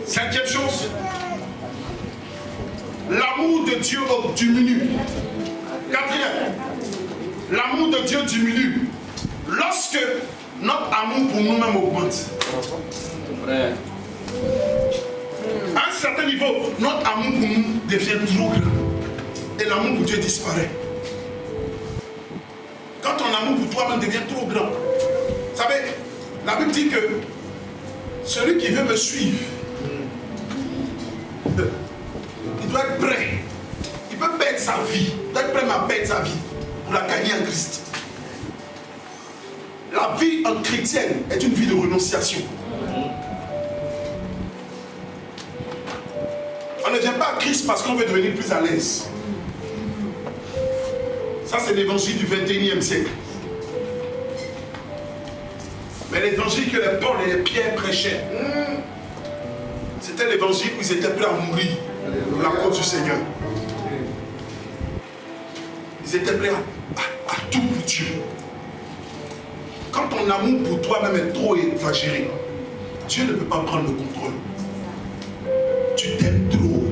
Cinquième chose, l'amour de Dieu diminue. Quatrième, l'amour de Dieu diminue lorsque notre amour pour nous-mêmes augmente. À un certain niveau, notre amour pour nous devient trop grand et l'amour pour Dieu disparaît. Quand ton amour pour toi-même devient trop grand, vous savez, la Bible dit que celui qui veut me suivre, il doit être prêt. Il peut perdre sa vie, il doit être prêt à perdre sa vie pour la gagner en Christ. La vie en chrétienne est une vie de renonciation. On ne vient pas à Christ parce qu'on veut devenir plus à l'aise. Ça, c'est l'évangile du 21e siècle. Mais l'évangile que les Paul et les Pierre prêchaient, c'était l'évangile où ils étaient prêts à mourir pour la cause du Seigneur. Ils étaient prêts à tout pour Dieu. Quand ton amour pour toi-même est trop exagéré, Dieu ne peut pas prendre le contrôle. Tu t'aimes trop.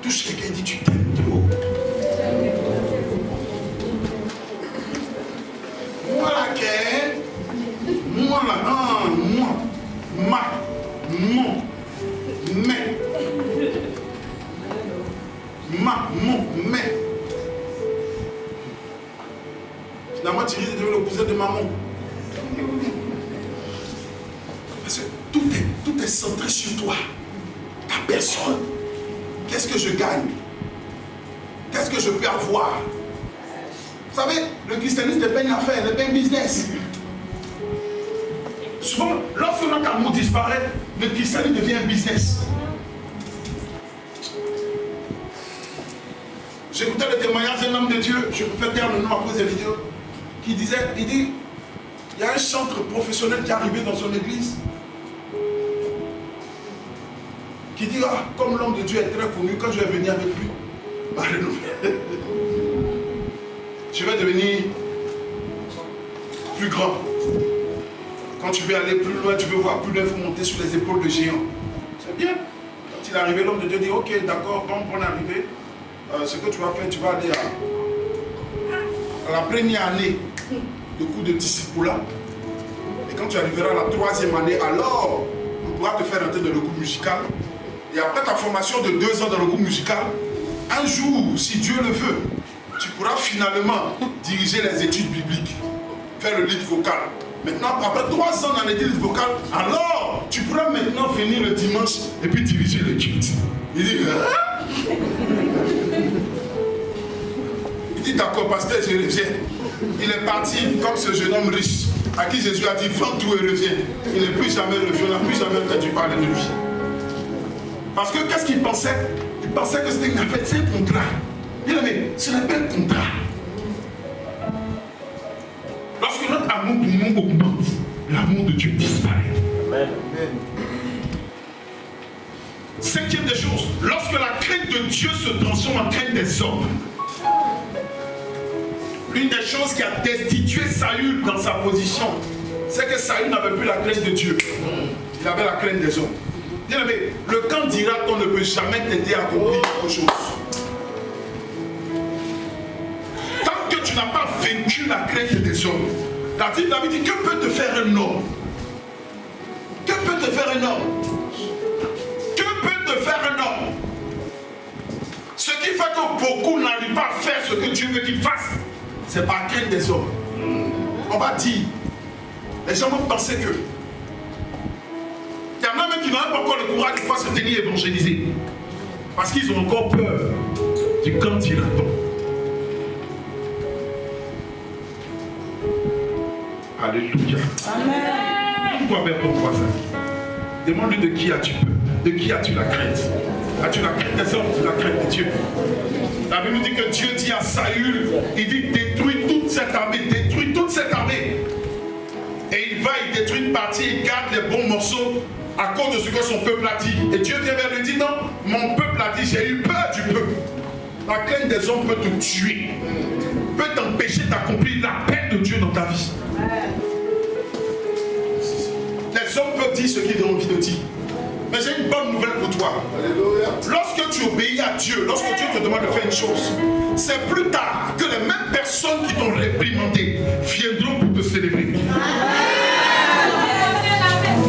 Touche quelqu'un et dis tu t'aimes trop. Moi la quai, moi la moi, ma, mon, mais, ma, mon, mais. Finalement tu risques de devenir le cousin de maman. Parce que tout est centré sur toi. Ta personne. Qu'est-ce que je gagne? Qu'est-ce que je peux avoir? Vous savez, le christianisme n'est pas une affaire, n'est pas un business. Souvent, lorsque notre amour disparaît, le christianisme devient un business. J'écoutais le témoignage d'un homme de Dieu, je peux faire taire le nom à cause des vidéos, qui disait, il dit, il y a un chantre professionnel qui est arrivé dans son église, qui dit, ah, comme l'homme de Dieu est très connu, quand je vais venir avec lui, bah, je vais devenir plus grand. Quand tu veux aller plus loin, tu veux voir plus loin, il faut monter sur les épaules de géants. C'est bien. Quand il est arrivé, l'homme de Dieu dit, ok, d'accord, quand on est arrivé, ce que tu vas faire, tu vas aller à la première année de cours de discipulat. Et quand tu arriveras à la 3e année, alors on pourra te faire entrer dans le groupe musical. Et après ta formation de 2 ans dans le groupe musical, un jour, si Dieu le veut, tu pourras finalement diriger les études bibliques, faire le lead vocal. Maintenant, après 3 ans dans l'étude vocale, alors tu pourras maintenant venir le dimanche et puis diriger le culte. Il dit, d'accord, pasteur, je reviens. Il est parti comme ce jeune homme riche à qui Jésus a dit, vends tout et reviens. Il n'est plus jamais revenu, on n'a plus jamais entendu parler de lui. Parce que qu'est-ce qu'il pensait? Il pensait que c'était une affaire, c'est un contrat. Bien aimé, ce n'est pas un contrat. Lorsque notre amour pour nous augmente, l'amour de Dieu disparaît. Amen. 5e des choses, lorsque la crainte de Dieu se transforme en crainte des hommes, l'une des choses qui a destitué Saül dans sa position, c'est que Saül n'avait plus la crainte de Dieu. Il avait la crainte des hommes. Bien aimé, le camp dira qu'on ne peut jamais t'aider à accomplir quelque chose. Tant que tu n'as pas vaincu la crainte des hommes, la Bible dit, que peut te faire un homme? Que peut te faire un homme? Que peut te faire un homme? Ce qui fait que beaucoup n'arrivent pas à faire ce que Dieu veut qu'ils fassent, c'est par crainte des hommes. On va dire, les gens vont penser que qui n'ont pas encore le courage de pouvoir se tenir évangéliser. Parce qu'ils ont encore peur du candidaton. Alléluia. Amen. Toi, vers ton voisin. Demande-lui de qui as-tu peur? De qui as-tu la crainte? As-tu la crainte des hommes ou la crainte de Dieu? La Bible dit que Dieu dit à Saül, il dit détruis toute cette armée, détruis toute cette armée. Et il va, il détruit une partie, il garde les bons morceaux à cause de ce que son peuple a dit. Et Dieu vient vers lui et dit non, mon peuple a dit, j'ai eu peur du peuple. La crainte des hommes peut te tuer, peut t'empêcher d'accomplir l'appel de Dieu dans ta vie. Les hommes peuvent dire ce qu'ils ont envie de dire. Mais j'ai une bonne nouvelle pour toi. Lorsque tu obéis à Dieu, lorsque Dieu te demande de faire une chose, c'est plus tard que les mêmes personnes qui t'ont réprimandé viendront pour te célébrer.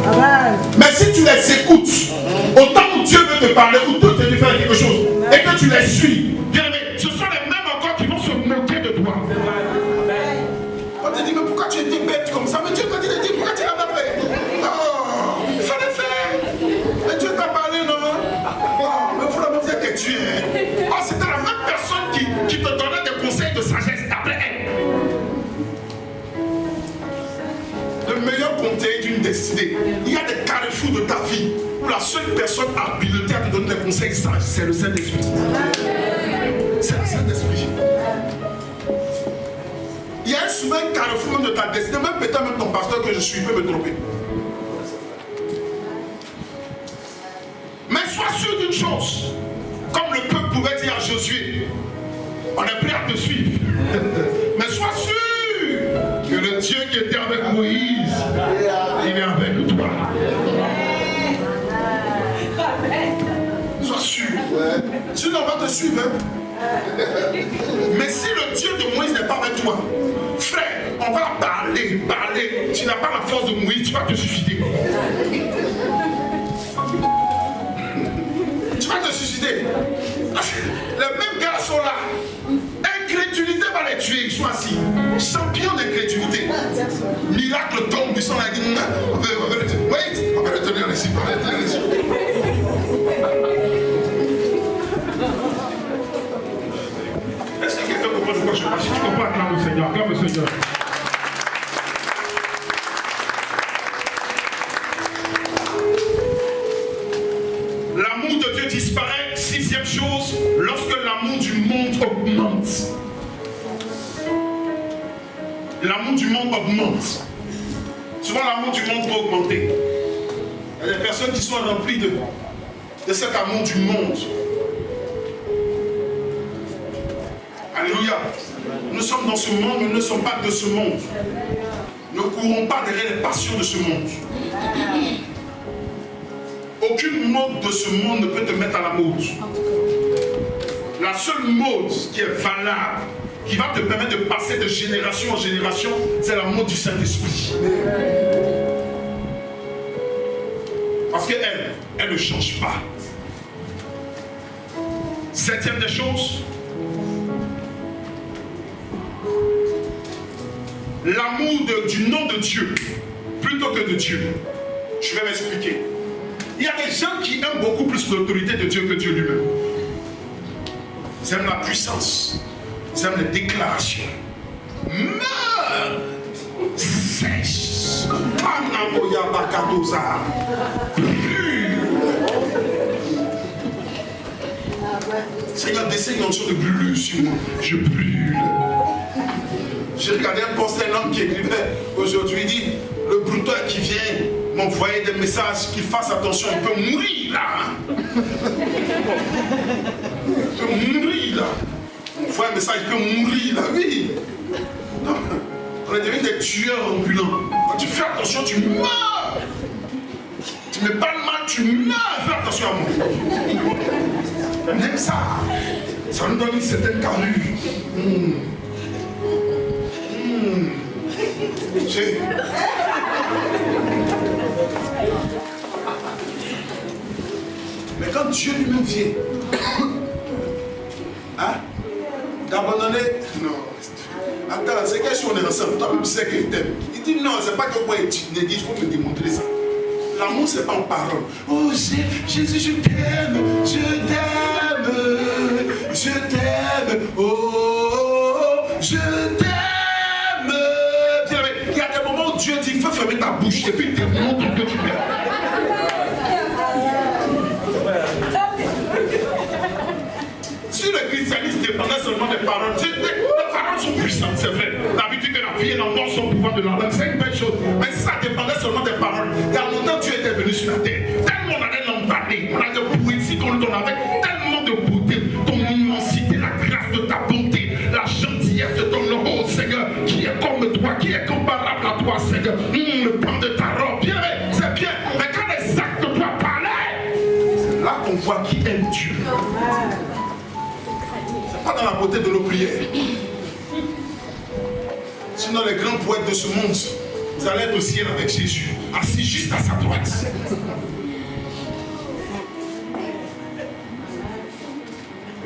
Amen. Mais si tu les écoutes, autant où Dieu veut te parler, ou Dieu te dit faire quelque chose, et que tu les suis, bien aimé, ce sont les mêmes encore qui vont se moquer de toi. On te dit, mais pourquoi tu étais bête comme ça? Mais Dieu t'a dit, pourquoi tu l'as pas fait? Oh, il fallait faire. Mais Dieu t'a parlé, non? Oh, mais vous êtes tué. Oh, c'était la même personne qui te donnait des conseils de sagesse d'après elle. Le meilleur conseil d'une destinée. Il y a des carrefours de ta vie où la seule personne habilitée à te donner des conseils sages, c'est le Saint-Esprit. C'est le Saint-Esprit. Il y a souvent un carrefour même de ta destinée, même peut-être même ton pasteur que je suis peut me tromper. Mais sois sûr d'une chose, comme le peuple pouvait dire à Josué, on est prêt à te suivre. Mais sois sûr que le Dieu qui était avec Moïse, il est avec toi. Sois sûr. Sinon on va te suivre. Mais si le Dieu de Moïse n'est pas avec toi, frère, on va parler. Tu n'as pas la force de Moïse, tu vas te suicider. Tu vas te suicider. Les mêmes gars sont là. Incrédulité va les tuer, ils sont assis. Champion d'incrédulité. Miracle tombe, ils sont là. On va le tenir ici. Est-ce que quelqu'un comprend de quoi je parle? Si tu comprends, acclame le Seigneur. Acclame le Seigneur. L'amour de Dieu disparaît. Sixième chose, lorsque l'amour du monde augmente. L'amour du monde augmente. Souvent, l'amour du monde peut augmenter. Il y a des personnes qui sont remplies de cet amour du monde. Alléluia. Nous sommes dans ce monde, mais nous ne sommes pas de ce monde. Ne courons pas derrière les passions de ce monde. Aucune mode de ce monde ne peut te mettre à la mode. La seule mode qui est valable, qui va te permettre de passer de génération en génération, c'est la mode du Saint-Esprit. Parce qu'elle, elle ne change pas. Septième des choses, l'amour du nom de Dieu plutôt que de Dieu. Je vais m'expliquer. Il y a des gens qui aiment beaucoup plus l'autorité de Dieu que Dieu lui-même. Ils aiment la puissance. Ils aiment les déclarations. Meurs, sèche, anamoya bakadoza, brûle. Seigneur, dessine une onction de brûlure sur moi. Je brûle. J'ai regardé un post, un homme qui écrivait aujourd'hui, il dit, le brouteur qui vient m'envoyer des messages, qu'il fasse attention, il peut mourir là. Il peut mourir là. On voit un message, il peut mourir là, oui. Non. On est devenu des tueurs ambulants. Quand tu fais attention, tu meurs. Tu mets pas le mal, tu meurs. Fais attention à moi. On aime ça. Ça nous donne une certaine carrure. Mais quand Dieu lui-même vient, hein, d'abandonner, non, attends, c'est que si on est ensemble, toi-même tu sais qu'il t'aime. Il dit non, c'est pas que moi il dit, il faut me démontrer ça. L'amour, c'est pas en parole. Oh Jésus, je t'aime, oh, je t'aime. Il y a des moments où Dieu dit, fais fermer ta bouche et puis il te montre que tu m'aimes. Si le christianisme dépendait seulement des paroles, les paroles sont puissantes, c'est vrai. David dit que la vie et la mort sont au pouvoir de la langue, c'est une belle chose. Mais si ça dépendait seulement des paroles, il y a longtemps Dieu était venu sur la terre. Tellement on allait l'emballer, on a de poésie qu'on lui donne avec tellement de beauté, ton immensité, la grâce de ta bonté, la gentillesse de ton nom, oh Seigneur, qui est comme toi, qui est comparable à toi, Seigneur. Le pan de ta robe, bien, c'est bien. Mais quand les actes de toi parlaient, c'est là qu'on voit qui aime Dieu. Pas dans la beauté de nos prières. Sinon les grands poètes de ce monde, vous allez être au ciel avec Jésus, assis juste à sa droite.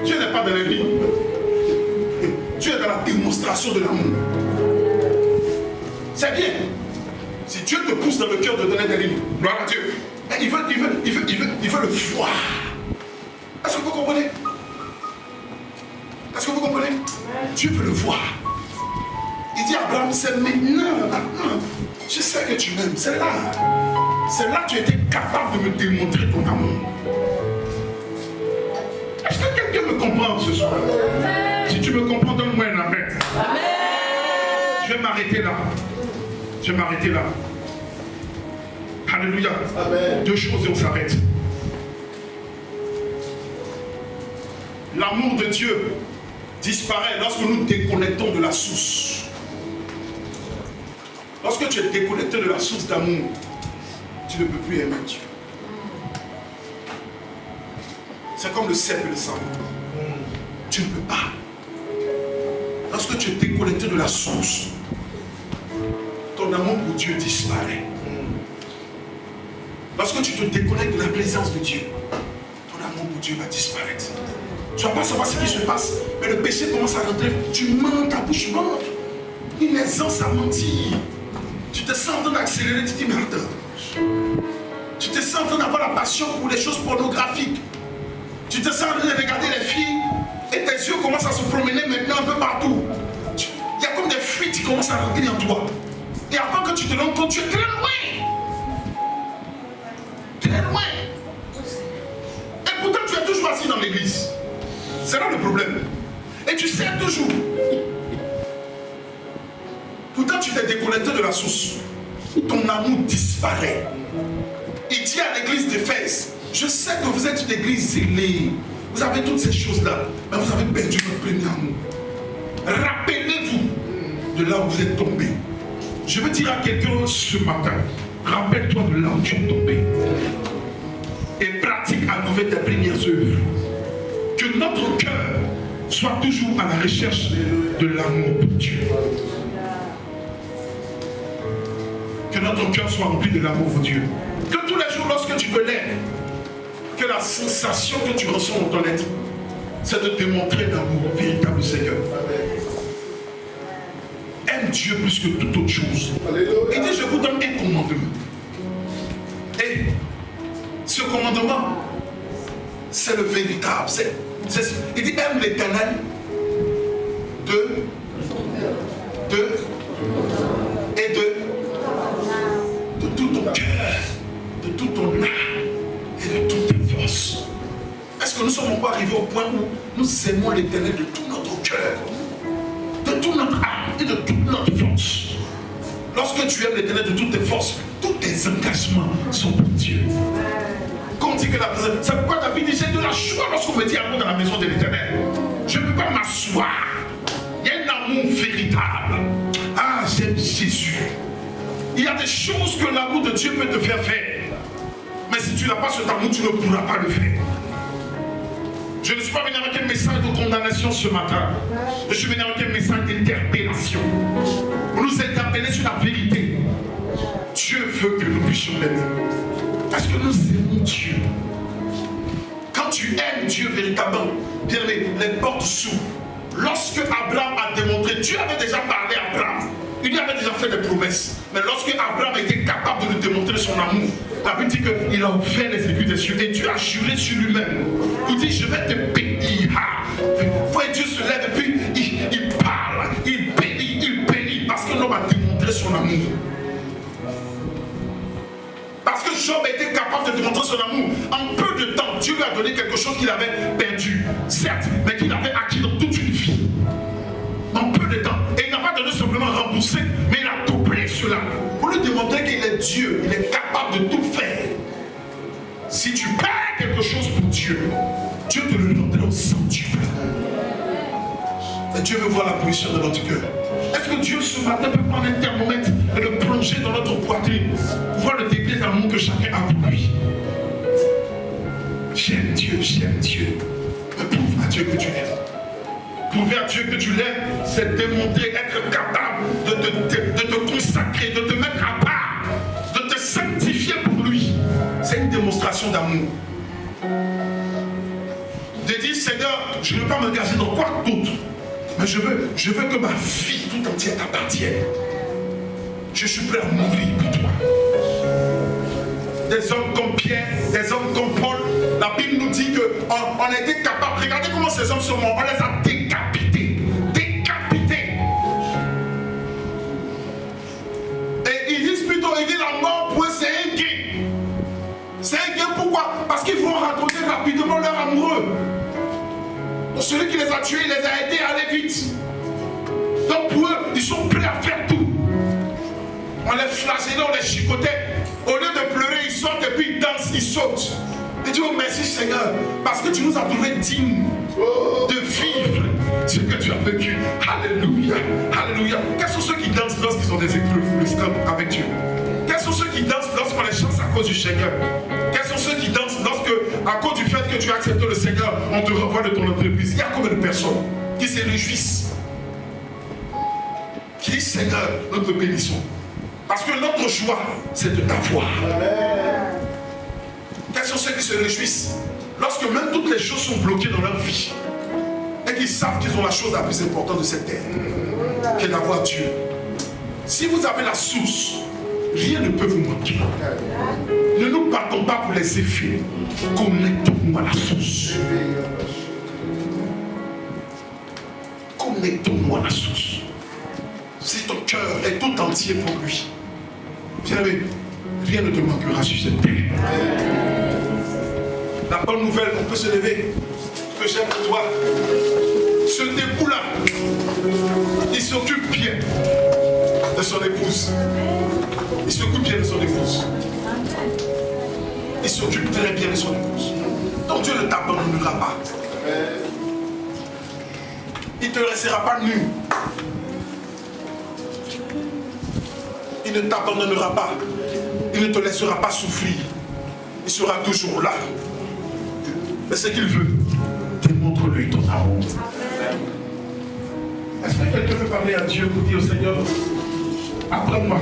Dieu n'est pas dans les vies. Dieu est dans la démonstration de l'amour. C'est bien. Si Dieu te pousse dans le cœur de donner des livres, gloire à Dieu. Il veut le voir. Est-ce que vous comprenez? Est-ce que vous comprenez? Dieu veut le voir. Il dit à Abraham, c'est maintenant. Je sais que tu m'aimes. C'est là. C'est là que tu étais capable de me démontrer ton amour. Est-ce que quelqu'un me comprend ce soir? Si tu me comprends, donne-moi un amen. Amen. Je vais m'arrêter là. Je vais m'arrêter là. Alléluia. Amen. Deux choses et on s'arrête. L'amour de Dieu disparaît lorsque nous déconnectons de la source. Lorsque tu es déconnecté de la source d'amour, tu ne peux plus aimer Dieu. C'est comme le sel et le sang. Tu ne peux pas. Lorsque tu es déconnecté de la source, ton amour pour Dieu disparaît. Lorsque tu te déconnectes de la présence de Dieu, ton amour pour Dieu va disparaître. Tu ne vas pas savoir ce qui se passe, mais le péché commence à rentrer. Tu mens, ta bouche mente. Une aisance à mentir. Tu te sens en train d'accélérer, tu te dis, mais attends. Tu te sens en train d'avoir la passion pour les choses pornographiques. Tu te sens en train de regarder les filles et tes yeux commencent à se promener maintenant un peu partout. Il y a comme des fuites qui commencent à rentrer en toi. Et avant que tu te rendes compte, tu es très loin. Très loin. Et pourtant, tu es toujours assis dans l'église. C'est là le problème. Et tu sais toujours. Pourtant, tu t'es déconnecté de la source. Ton amour disparaît. Il dit à l'église d'Éphèse, je sais que vous êtes une église zélée. Vous avez toutes ces choses-là. Mais vous avez perdu votre premier amour. Rappelez-vous de là où vous êtes tombé. Je veux dire à quelqu'un ce matin, rappelle-toi de là où tu es tombé. Et pratique à nouveau tes premières œuvres. Que notre cœur soit toujours à la recherche de l'amour pour Dieu. Que notre cœur soit rempli de l'amour pour Dieu. Que tous les jours, lorsque tu te lèves, que la sensation que tu ressens dans ton être, c'est de démontrer l'amour véritable du Seigneur. Aime Dieu plus que toute autre chose. Il dit, je vous donne un commandement. Et ce commandement, c'est le véritable. Il dit, aime l'Éternel de tout ton cœur, de toute ton âme et de toutes tes forces. Est-ce que nous sommes encore arrivés au point où nous aimons l'Éternel de tout notre cœur, de toute notre âme et de toute notre force? Lorsque tu aimes l'Éternel de toutes tes forces, tous tes engagements sont pour Dieu. Quand on dit que la présence, c'est pourquoi David dit, j'ai de la joie lorsqu'on me dit amour dans la maison de l'Éternel. Je ne peux pas m'asseoir. Il y a un amour véritable. Ah, j'aime Jésus. Il y a des choses que l'amour de Dieu peut te faire faire. Mais si tu n'as pas cet amour, tu ne pourras pas le faire. Je ne suis pas venu avec un message de condamnation ce matin. Je suis venu avec un message d'interpellation. Pour nous interpeller sur la vérité. Dieu veut que nous puissions l'aimer. Parce que nous aimons Dieu. Quand tu aimes Dieu véritablement, bien aimé, les portes s'ouvrent. Lorsque Abraham a démontré, Dieu avait déjà parlé à Abraham. Il lui avait déjà fait des promesses. Mais lorsque Abraham était capable de lui démontrer son amour, La Bible dit qu'il a ouvert les aiguilles des cieux et Dieu a juré sur lui-même. Il dit, je vais te bénir. Frère, Dieu se lève et puis il parle, il bénit parce que l'homme a démontré son amour. Parce que Job était capable de démontrer son amour. En peu de temps, Dieu lui a donné quelque chose qu'il avait perdu, certes, mais qu'il avait acquis dans toute une vie. En peu de temps. Et il n'a pas donné simplement remboursé, mais il a doublé cela. Pour lui démontrer qu'il est Dieu, il est capable de tout faire. Si tu perds quelque chose pour Dieu, Dieu te le rendra au centuple. Et Dieu veut voir la position de notre cœur. Est-ce que Dieu ce matin peut prendre un thermomètre et le plonger dans notre poitrine pour voir le degré d'amour que chacun a pour lui? J'aime Dieu, j'aime Dieu. Mais prouve à Dieu que tu l'aimes. Prouver à Dieu que tu l'aimes, c'est démontrer, être capable de te consacrer, de te mettre à part, de te sanctifier pour lui. C'est une démonstration d'amour. De dire, Seigneur, je ne veux pas m'engager dans quoi d'autre. Mais je veux que ma vie tout entière t'appartienne. Je suis prêt à mourir pour toi. Des hommes comme Pierre, des hommes comme Paul, la Bible nous dit qu'on a été capable. Regardez comment ces hommes sont morts. On les a décapités. Décapités. Et ils disent plutôt, ils disent la mort pour eux, c'est un gain. C'est un gain pourquoi? Parce qu'ils vont raconter rapidement leur amoureux. Pour celui qui les a tués, il les a aidés à aller vite. Donc pour eux, ils sont prêts à faire tout. On les flagellait, on les chicotait. Au lieu de pleurer, ils sortent et puis ils dansent, ils sautent. Ils disent, oh merci Seigneur, parce que tu nous as trouvés dignes de vivre ce que tu as vécu. Alléluia, alléluia. Quels sont ceux qui dansent lorsqu'ils ont des épreuves avec Dieu? Quels sont ceux qui dansent lorsqu'on les chasse à cause du Seigneur? Quels sont ceux qui dansent lorsque, à cause du fait que tu as accepté le Seigneur, on te renvoie de ton entreprise? Il y a combien de personnes qui se réjouissent? Qui disent, Seigneur, nous te bénissons. Parce que notre joie, c'est de t'avoir. Quels sont ceux qui se réjouissent lorsque même toutes les choses sont bloquées dans leur vie et qu'ils savent qu'ils ont la chose la plus importante de cette terre, qui est d'avoir Dieu? Si vous avez la source, rien ne peut vous manquer. Ne nous battons pas pour les effets. Connectons-nous à la source. Connectons-nous à la source. Si ton cœur est tout entier pour lui, bien-aimé, rien ne te manquera sur cette terre. La bonne nouvelle, on peut se lever, que j'aime pour toi. Ce époux-là, il s'occupe bien de son épouse. Il s'occupe bien de son épouse. Il s'occupe très bien de son épouse. Donc Dieu ne t'abandonnera pas. Il ne te laissera pas nu. Il ne t'abandonnera pas. Il ne te laissera pas souffrir. Il sera toujours là. Mais ce qu'il veut, démontre-lui ton amour. Est-ce que quelqu'un peut parler à Dieu pour dire au Seigneur, apprends-moi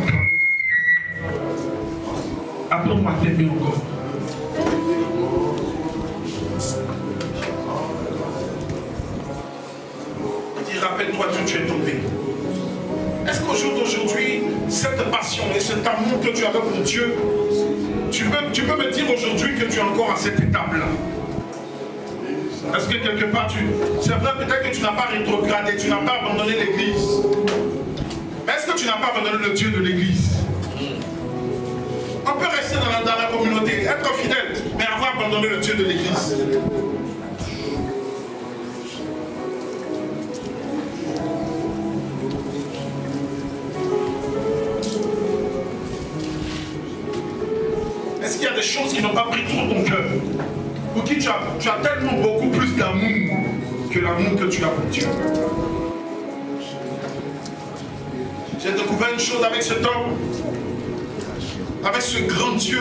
à t'aimer encore. Il dit, rappelle-toi d'où tu es tombé. Est-ce qu'au jour d'aujourd'hui, cette passion et cet amour que tu avais pour Dieu, tu peux me dire aujourd'hui que tu es encore à cette étape-là? Est-ce que quelque part, c'est vrai peut-être que tu n'as pas rétrogradé, tu n'as pas abandonné l'église. Mais est-ce que tu n'as pas abandonné le Dieu de l'église? On peut rester dans la communauté, être fidèle, mais avoir abandonné le Dieu de l'église. Est-ce qu'il y a des choses qui n'ont pas pris tout ton cœur? Pour qui tu as tellement beaucoup plus d'amour que l'amour que tu as pour Dieu? J'ai découvert une chose avec cet homme, avec ce grand Dieu.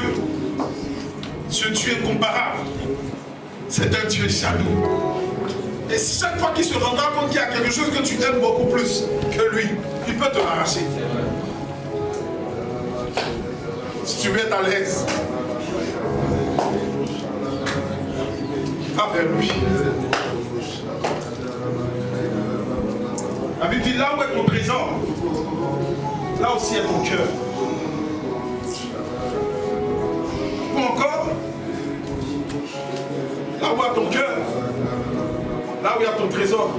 Ce Dieu incomparable. C'est un Dieu jaloux. Et chaque fois qu'il se rendra compte qu'il y a quelque chose que tu aimes beaucoup plus que lui, il peut te l'arracher. Si tu veux être à l'aise, va vers lui. La Bible dit, là où est ton trésor, là aussi est ton cœur. ton trésor?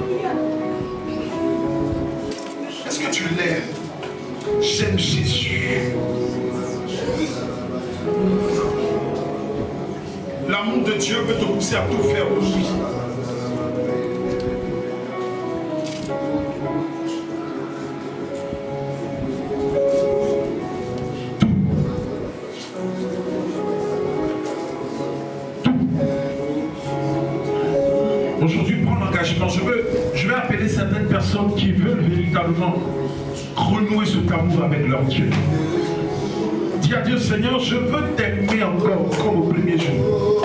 Est-ce que tu l'aimes? J'aime Jésus. L'amour de Dieu peut te pousser à tout faire pour lui. Aujourd'hui, prends l'engagement. Je vais appeler certaines personnes qui veulent véritablement renouer cet amour avec leur Dieu. Dis à Dieu, Seigneur, je veux t'aimer encore comme au premier jour.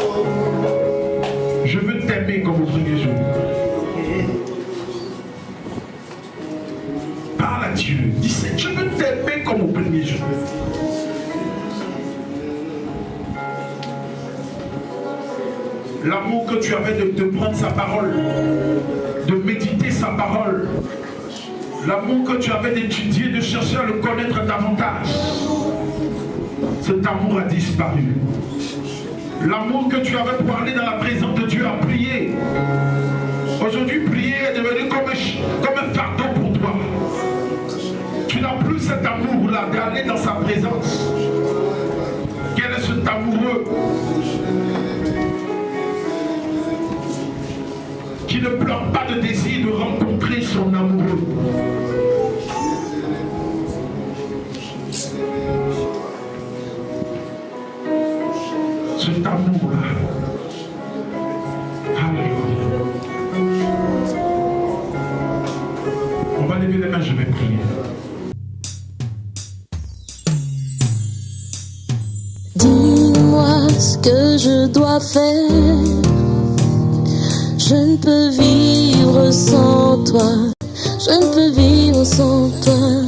Je veux t'aimer comme au premier jour. Parle à Dieu. Dis, je veux t'aimer comme au premier jour. L'amour que tu avais de prendre sa parole, de méditer sa parole, l'amour que tu avais d'étudier, de chercher à le connaître davantage, cet amour a disparu. L'amour que tu avais pour aller dans la présence de Dieu à prier, aujourd'hui prier est devenu comme un fardeau pour toi. Tu n'as plus cet amour-là d'aller dans sa présence. Quel est cet amoureux qui ne pleure pas de désir de rencontrer son amoureux? Cet amour-là. Alléluia. On va lever les mains, je vais prier. Dis-moi ce que je dois faire. Je ne peux vivre sans toi. Je ne peux vivre sans toi.